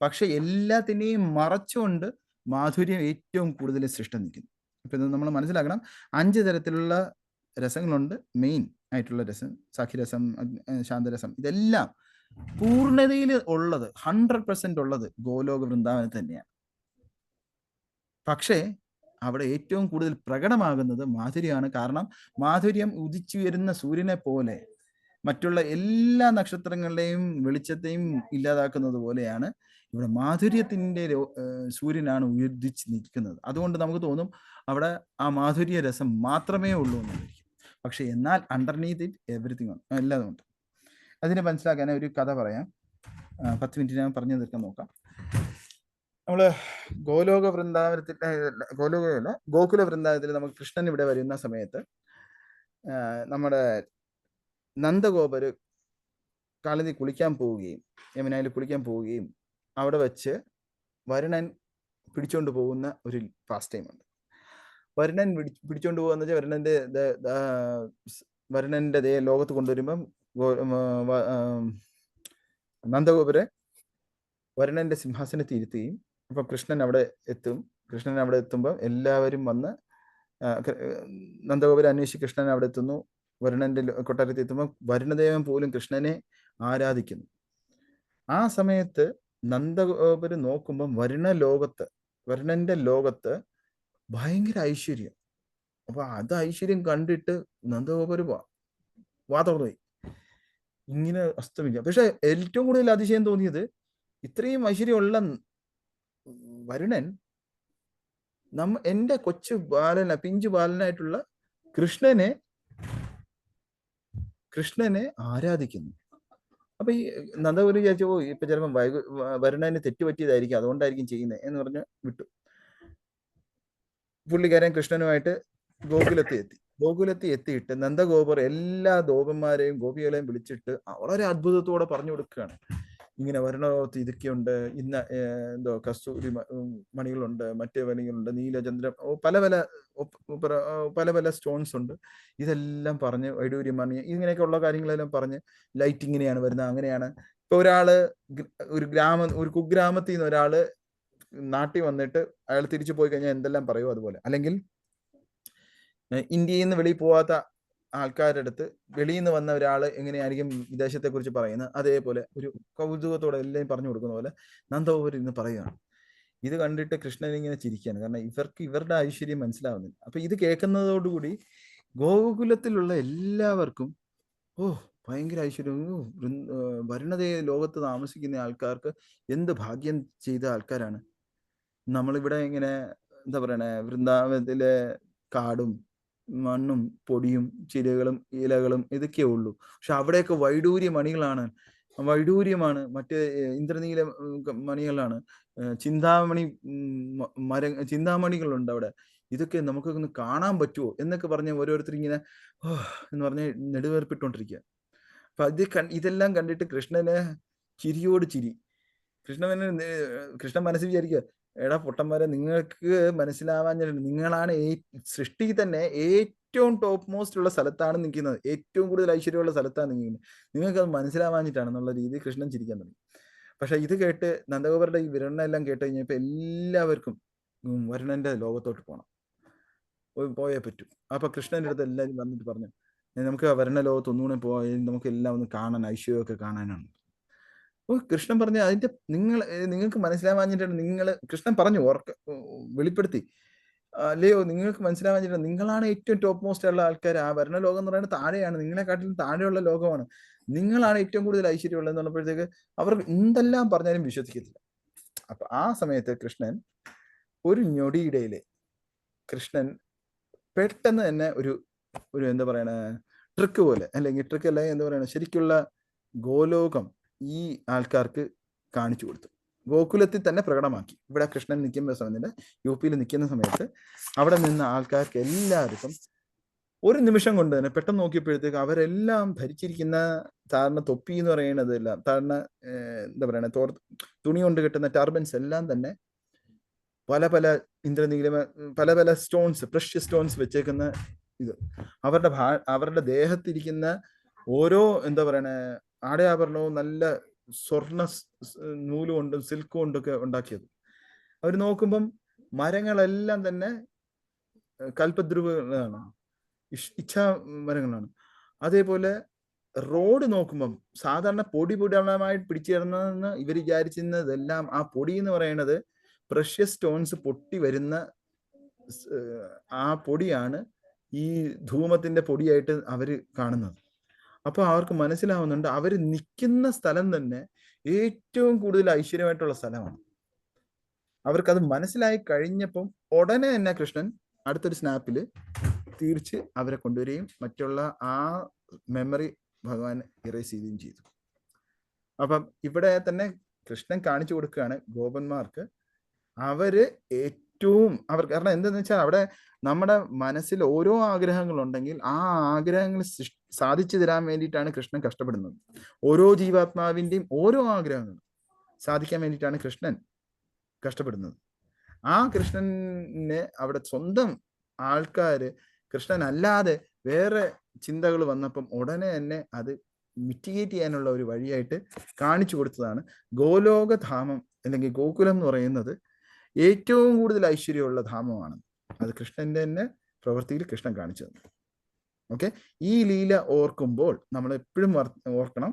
പക്ഷെ എല്ലാത്തിനെയും മറച്ചുകൊണ്ട് മാധുര്യം ഏറ്റവും കൂടുതൽ സൃഷ്ടം നിൽക്കുന്നു. ഇപ്പം ഇത് നമ്മൾ മനസ്സിലാക്കണം, 5 തരത്തിലുള്ള രസങ്ങളുണ്ട്. മെയിൻ ആയിട്ടുള്ള രസം, സാഖിരസം, ശാന്തരസം, ഇതെല്ലാം പൂർണ്ണതയിൽ ഉള്ളത് 100% ഉള്ളത് ഗോലോക വൃന്ദാവനത്തിൽ തന്നെയാണ്. പക്ഷേ അവിടെ ഏറ്റവും കൂടുതൽ പ്രകടമാകുന്നത് മാധുര്യമാണ്. കാരണം മാധുര്യം ഉദിച്ചുയരുന്ന സൂര്യനെ പോലെ മറ്റുള്ള എല്ലാ നക്ഷത്രങ്ങളുടെയും വെളിച്ചത്തെയും ഇല്ലാതാക്കുന്നത് പോലെയാണ് ഇവിടെ മാധുര്യത്തിൻ്റെ സൂര്യനാണ് ഉയർദിച്ച് നിൽക്കുന്നത്. അതുകൊണ്ട് നമുക്ക് തോന്നും അവിടെ ആ മാധുര്യ രസം മാത്രമേ ഉള്ളൂ എന്നായിരിക്കും. പക്ഷെ എന്നാൽ അണ്ടർനീത്ത് ഇറ്റ് എവറിത്തിങ് ഉണ്ട്, എല്ലാം ഉണ്ട്. അതിനെ മനസ്സിലാക്കാൻ ഒരു കഥ പറയാം. 10 മിനിറ്റ് ഞാൻ പറഞ്ഞു തീർക്കാൻ നോക്കാം. നമ്മൾ ഗോകുല വൃന്ദാവനത്തിൽ നമുക്ക് കൃഷ്ണൻ ഇവിടെ വരുന്ന സമയത്ത് നമ്മുടെ നന്ദഗോപര് കാളിന്തി കുളിക്കാൻ പോവുകയും യമുനയിൽ കുളിക്കാൻ പോവുകയും അവിടെ വെച്ച് വരുണൻ പിടിച്ചോണ്ട് പോകുന്ന ഒരു പാസ്റ്റ് ടൈം ഉണ്ട്. വരുണൻ പിടിച്ചോണ്ട് പോകുന്ന വെച്ചാൽ വരുണന്റെ ലോകത്ത് കൊണ്ടുവരുമ്പം നന്ദഗോപരെ വരുണന്റെ സിംഹാസനത്തിൽ ഇരുത്തുകയും, അപ്പൊ കൃഷ്ണൻ അവിടെ എത്തുമ്പോൾ എല്ലാവരും വന്ന് നന്ദഗോപരെ അന്വേഷിച്ച് കൃഷ്ണൻ അവിടെ എത്തുന്നു. വരുണന്റെ കൊട്ടാരത്തിൽ എത്തുമ്പോൾ വരുണദേവൻ പോലും കൃഷ്ണനെ ആരാധിക്കുന്നു. ആ സമയത്ത് നന്ദഗോപര് നോക്കുമ്പം വരുണന്റെ ലോകത്ത് ഭയങ്കര ഐശ്വര്യം. അപ്പൊ അത് ഐശ്വര്യം കണ്ടിട്ട് നന്ദഗോപര് വാ തുറന്നുപോയി. ഇങ്ങനെ അസ്തമിക്കുക. പക്ഷെ ഏറ്റവും കൂടുതൽ അതിശയം തോന്നിയത് ഇത്രയും ഐശ്വര്യമുള്ള വരുണൻ എൻ്റെ കൊച്ചു പിഞ്ചു ബാലനായിട്ടുള്ള കൃഷ്ണനെ ആരാധിക്കുന്നു. അപ്പൊ ഈ നന്ദഗോപുരം വിചാരിച്ചു ഇപ്പൊ ചിലപ്പോൾ വരുണന് തെറ്റുപറ്റിയതായിരിക്കും, അതുകൊണ്ടായിരിക്കും ചെയ്യുന്നത് എന്ന് പറഞ്ഞ് വിട്ടു. പുള്ളിക്കാരൻ കൃഷ്ണനുമായിട്ട് ഗോകുലത്തിൽ എത്തിയിട്ട് നന്ദഗോപർ എല്ലാ ഗോപന്മാരെയും ഗോപികളെയും വിളിച്ചിട്ട് വളരെ അത്ഭുതത്തോടെ പറഞ്ഞു കൊടുക്കുകയാണ്. ഇങ്ങനെ വരുണലോകത്ത് ഇതൊക്കെയുണ്ട്, ഇന്ന എന്തോ കസ്തൂരി മണികളുണ്ട്, മറ്റേ മണികളുണ്ട്, നീലചന്ദ്രൻ, പല പല സ്റ്റോൺസ് ഉണ്ട്. ഇതെല്ലാം പറഞ്ഞ് വൈഡൂര്യ മണി ഇങ്ങനെയൊക്കെ ഉള്ള കാര്യങ്ങളെല്ലാം പറഞ്ഞ് ലൈറ്റ് ഇങ്ങനെയാണ് വരുന്നത്, അങ്ങനെയാണ്. ഇപ്പൊ ഒരാള് ഒരു കുഗ്രാമത്തിൽ നിന്ന് ഒരാള് നാട്ടിൽ വന്നിട്ട് അയാൾ തിരിച്ചു പോയി കഴിഞ്ഞാൽ എന്തെല്ലാം പറയുമോ അതുപോലെ. അല്ലെങ്കിൽ ഇന്ത്യയിൽ നിന്ന് വെളിയിൽ പോവാത്ത ആൾക്കാരുടെ അടുത്ത് വെളിയിൽ നിന്ന് വന്ന ഒരാൾ എങ്ങനെയായിരിക്കും വിദേശത്തെ കുറിച്ച് പറയുന്നത്, അതേപോലെ ഒരു കൗതുകത്തോടെ എല്ലാം പറഞ്ഞു കൊടുക്കുന്ന പോലെ നന്ദഗോപുരം ഇന്ന് പറയുകയാണ്. ഇത് കണ്ടിട്ട് കൃഷ്ണൻ ഇങ്ങനെ ചിരിക്കുകയാണ്, കാരണം ഇവരുടെ ഐശ്വര്യം മനസ്സിലാവുന്നില്ല. അപ്പൊ ഇത് കേൾക്കുന്നതോടുകൂടി ഗോകുലത്തിലുള്ള എല്ലാവർക്കും ഭയങ്കര ഐശ്വര്യം, വരുണതേ ലോകത്ത് താമസിക്കുന്ന ആൾക്കാർക്ക് എന്ത് ഭാഗ്യം ചെയ്ത ആൾക്കാരാണ്. നമ്മളിവിടെ ഇങ്ങനെ എന്താ പറയണേ, വൃന്ദാവനത്തിലെ കാടും മണ്ണും പൊടിയും ചിരകളും ഇലകളും ഇതൊക്കെയേ ഉള്ളൂ. പക്ഷെ അവിടെയൊക്കെ വൈഡൂര്യമാണ്, മറ്റേ ഇന്ദ്രനീല മണികളാണ്, ചിന്താമണികളുണ്ട് അവിടെ. ഇതൊക്കെ നമുക്കൊന്ന് കാണാൻ പറ്റുമോ എന്നൊക്കെ പറഞ്ഞ് ഓരോരുത്തർ ഇങ്ങനെ എന്ന് പറഞ്ഞ് നെടുവേർപ്പിട്ടോണ്ടിരിക്കുക. അപ്പൊ ഇതെല്ലാം കണ്ടിട്ട് കൃഷ്ണന് ചിരിയോട് ചിരി. കൃഷ്ണൻ മനസ്സിൽ വിചാരിക്കുക, എടാ പൊട്ടന്മാരെ, നിങ്ങൾക്ക് മനസ്സിലാവാൻ, നിങ്ങളാണ് സൃഷ്ടി തന്നെ ഏറ്റവും ടോപ്പ് മോസ്റ്റ് ഉള്ള സ്ഥലത്താണ് നിൽക്കുന്നത്, ഏറ്റവും കൂടുതൽ ഐശ്വര്യമുള്ള സ്ഥലത്താണ് നിൽക്കുന്നത്, നിങ്ങൾക്ക് അത് മനസ്സിലാവാഞ്ഞിട്ടാണെന്നുള്ള രീതിയിൽ കൃഷ്ണൻ ചിരിക്കാൻ തുടങ്ങി. പക്ഷെ ഇത് കേട്ട് നന്ദഗോപരുടെ ഈ വിവരണമെല്ലാം കേട്ട് കഴിഞ്ഞപ്പോ എല്ലാവർക്കും വരുണന്റെ ലോകത്തോട്ട് പോയേ പറ്റൂ. അപ്പൊ കൃഷ്ണന്റെ അടുത്ത് എല്ലാവരും വന്നിട്ട് പറഞ്ഞു, നമുക്ക് വരുണ ലോകത്ത് ഒന്നുകൂടെ പോയാൽ നമുക്ക് എല്ലാം ഒന്ന് കാണാൻ, ഐശ്വര്യമൊക്കെ കാണാനാണ്. കൃഷ്ണൻ പറഞ്ഞു, അതിന്റെ നിങ്ങൾക്ക് മനസ്സിലാവാഞ്ഞിട്ടാണ് കൃഷ്ണൻ പറഞ്ഞു വെളിപ്പെടുത്തി, അല്ലയോ നിങ്ങൾക്ക് മനസ്സിലാവാഞ്ഞിട്ടാണ്, നിങ്ങളാണ് ഏറ്റവും ടോപ്പ് മോസ്റ്റ് ഉള്ള ആൾക്കാർ. ആ വരുണ ലോകം എന്ന് പറയുന്നത് താഴെയാണ്, നിങ്ങളെക്കാട്ടിലും താഴെയുള്ള ലോകമാണ്, നിങ്ങളാണ് ഏറ്റവും കൂടുതൽ ഐശ്വര്യമുള്ളതെന്ന് പറഞ്ഞപ്പോഴത്തേക്ക് അവർ എന്തെല്ലാം പറഞ്ഞാലും വിശ്വസിക്കത്തില്ല. അപ്പൊ ആ സമയത്ത് കൃഷ്ണൻ ഒരു ഞൊടിയിടയില് പെട്ടെന്ന് തന്നെ ഒരു എന്താ പറയണ ട്രിക്ക് പോലെ, അല്ലെങ്കിൽ ട്രിക്ക് അല്ല, എന്താ പറയണ, ശരിക്കുള്ള ഗോലോകം ഈ ആൾക്കാർക്ക് കാണിച്ചു കൊടുത്തു. ഗോകുലത്തിൽ തന്നെ പ്രകടമാക്കി. ഇവിടെ കൃഷ്ണൻ നിൽക്കുന്ന സമയത്ത്, UP-യിൽ നിൽക്കുന്ന സമയത്ത് അവിടെ നിന്ന് ആൾക്കാർക്ക് എല്ലാവർക്കും ഒരു നിമിഷം കൊണ്ട് തന്നെ പെട്ടെന്ന് നോക്കിയപ്പോഴത്തേക്ക് അവരെല്ലാം ധരിച്ചിരിക്കുന്ന സാധാരണ തൊപ്പി എന്ന് പറയുന്നത് എല്ലാം, സാധാരണ എന്താ പറയണ, തുണി കൊണ്ട് കിട്ടുന്ന ടർബൻസ് എല്ലാം തന്നെ പല പല ഇന്ദ്രനീലമ, പല പല സ്റ്റോൺസ്, പ്രഷ്യസ് സ്റ്റോൺസ് വെച്ചേക്കുന്ന ഇത്, അവരുടെ ദേഹത്തിരിക്കുന്ന ഓരോ എന്താ പറയണ ആടയാഭരണവും നല്ല സ്വർണ്ണ നൂല് കൊണ്ടും സിൽക്ക് കൊണ്ടൊക്കെ ഉണ്ടാക്കിയത്. അവർ നോക്കുമ്പം മരങ്ങളെല്ലാം തന്നെ കൽപ്പദ്രുവങ്ങളാണ്, ഇച്ഛാ മരങ്ങളാണ്. അതേപോലെ റോഡ് നോക്കുമ്പം സാധാരണ പൊടിപുടമായി പിടിച്ചു കിടന്നതെന്ന് ഇവർ വിചാരിച്ചിരുന്നതെല്ലാം, ആ പൊടി എന്ന് പറയുന്നത് പ്രഷ്യസ് സ്റ്റോൺസ് പൊട്ടി വരുന്ന ആ പൊടിയാണ് ഈ ധൂമത്തിന്റെ പൊടിയായിട്ട് അവർ കാണുന്നത്. അപ്പൊ അവർക്ക് മനസ്സിലാവുന്നുണ്ട്, അവർ നിൽക്കുന്ന സ്ഥലം തന്നെ ഏറ്റവും കൂടുതൽ ഐശ്വര്യമായിട്ടുള്ള സ്ഥലമാണ്. അവർക്കത് മനസ്സിലായി കഴിഞ്ഞപ്പം ഉടനെ തന്നെ കൃഷ്ണൻ അടുത്തൊരു സ്നാപ്പിൽ തിരിച്ച് അവരെ കൊണ്ടുവരികയും മറ്റുള്ള ആ മെമ്മറി ഭഗവാൻ ഇറേസ് ചെയ്യുകയും ചെയ്തു. അപ്പം ഇവിടെ തന്നെ കൃഷ്ണൻ കാണിച്ചു കൊടുക്കുകയാണ് ഗോപന്മാർക്ക്, അവര് ഏറ്റവും കാരണം എന്തെന്ന് വെച്ചാൽ അവിടെ നമ്മുടെ മനസ്സിൽ ഓരോ ആഗ്രഹങ്ങളുണ്ടെങ്കിൽ ആ ആഗ്രഹങ്ങൾ സാധിച്ചു തരാൻ വേണ്ടിയിട്ടാണ് കൃഷ്ണൻ കഷ്ടപ്പെടുന്നത്. ഓരോ ജീവാത്മാവിൻ്റെയും ഓരോ ആഗ്രഹങ്ങൾ സാധിക്കാൻ വേണ്ടിയിട്ടാണ് കൃഷ്ണൻ കഷ്ടപ്പെടുന്നത്. ആ കൃഷ്ണനെ അവിടെ സ്വന്തം ആൾക്കാര് കൃഷ്ണൻ അല്ലാതെ വേറെ ചിന്തകൾ വന്നപ്പം ഉടനെ തന്നെ അത് മിറ്റിഗേറ്റ് ചെയ്യാനുള്ള ഒരു വഴിയായിട്ട് കാണിച്ചു കൊടുത്തതാണ് ഗോലോകധാമം, അല്ലെങ്കിൽ ഗോകുലം എന്ന് പറയുന്നത് ഏറ്റവും കൂടുതൽ ഐശ്വര്യമുള്ള ധാമമാണ്. അത് കൃഷ്ണന്റെ തന്നെ പ്രവൃത്തിയിൽ കൃഷ്ണൻ കാണിച്ചത്. ഓക്കെ, ഈ ലീല ഓർക്കുമ്പോൾ നമ്മൾ എപ്പോഴും ഓർക്കണം,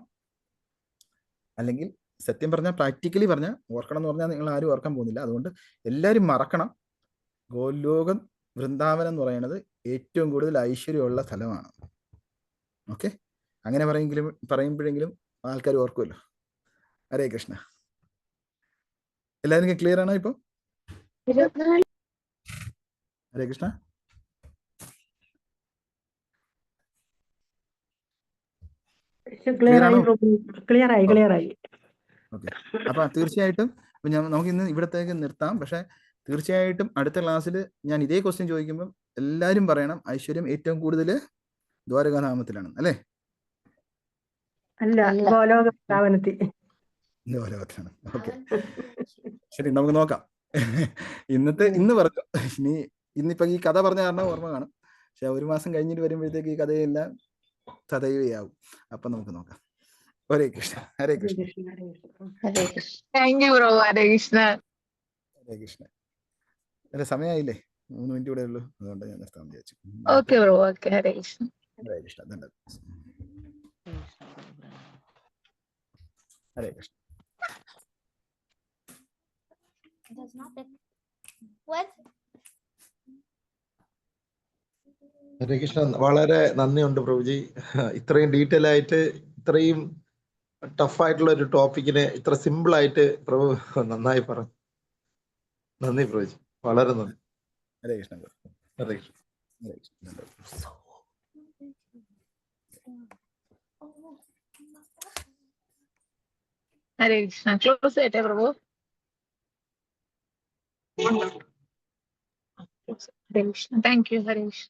അല്ലെങ്കിൽ സത്യം പറഞ്ഞാൽ പ്രാക്ടിക്കലി പറഞ്ഞാൽ ഓർക്കണം എന്ന് പറഞ്ഞാൽ നിങ്ങൾ ആരും ഓർക്കാൻ പോകുന്നില്ല. അതുകൊണ്ട് എല്ലാവരും മറക്കണം, ഗോലോകം വൃന്ദാവനം എന്ന് പറയുന്നത് ഏറ്റവും കൂടുതൽ ഐശ്വര്യമുള്ള സ്ഥലമാണ്. ഓക്കെ, അങ്ങനെ പറയുമ്പോഴെങ്കിലും ആൾക്കാർ ഓർക്കുമല്ലോ. ഹരേ കൃഷ്ണ. എല്ലാവർക്കും ക്ലിയർ ആണോ ഇപ്പൊ? ഹരേ കൃഷ്ണ. ക്ലിയർ ആയി ക്ലിയർ ആയി ക്ലിയർ ആയി. ഓക്കെ. അപ്പൊ തീർച്ചയായിട്ടും നമുക്ക് ഇന്ന് ഇവിടത്തേക്ക് നിർത്താം. പക്ഷെ തീർച്ചയായിട്ടും അടുത്ത ക്ലാസ്സിൽ ഞാൻ ഇതേ ക്വസ്റ്റ്യൻ ചോദിക്കുമ്പോൾ എല്ലാവരും പറയണം ഐശ്വര്യം ഏറ്റവും കൂടുതൽ ദ്വാരകാനാമത്തിലാണ് അല്ലേ? അല്ല, ഗോലോക വൃന്ദാവനത്തിൽ. ദ്വാരകത്തിലാണ്. ഓക്കെ, ശരി, നമുക്ക് നോക്കാം. ഇന്ന് പറഞ്ഞു. ഇന്നിപ്പോ ഈ കഥ പറഞ്ഞ കാരണം ഓർമ്മ കാണും. പക്ഷെ 1 മാസം കഴിഞ്ഞിട്ട് വരുമ്പോഴത്തേക്ക് ഈ കഥയെല്ലാം സദൈവയാവും. അപ്പൊ നമുക്ക് നോക്കാം. Hare Krishna. Hare Krishna. Thank you bro. Hare Krishna. Hare Krishna. അല്ല, സമയമായില്ലേ? 3 മിനിറ്റ് കൂടെ ഉള്ളൂ. അതുകൊണ്ട് ഞാൻ നിർത്താൻ വിചാരിച്ചു. Okay bro. ഓക്കെ. ഹരേ കൃഷ്ണ. ഹരേ കൃഷ്ണ. ഹരേ കൃഷ്ണ. ഹരേ കൃഷ്ണ. വളരെ നന്ദിയുണ്ട് പ്രഭുജി. ഇത്രയും ഡീറ്റെയിൽ ആയിട്ട്, ഇത്രയും ടഫായിട്ടുള്ള ഒരു ടോപ്പിക്കിനെ ഇത്ര സിമ്പിൾ ആയിട്ട് പ്രഭു നന്നായി പറഞ്ഞു. നന്ദി പ്രഭുജി, വളരെ നന്ദി. ഹരേ കൃഷ്ണ. ഹരേ കൃഷ്ണ. ഹരേ കൃഷ്ണ. ഹരേ കൃഷ്ണ. ക്ലോസ് ചെയ്യട്ടെ പ്രഭു. ഹരേ കൃഷ്ണ. Thank you. ഹരേ കൃഷ്ണ.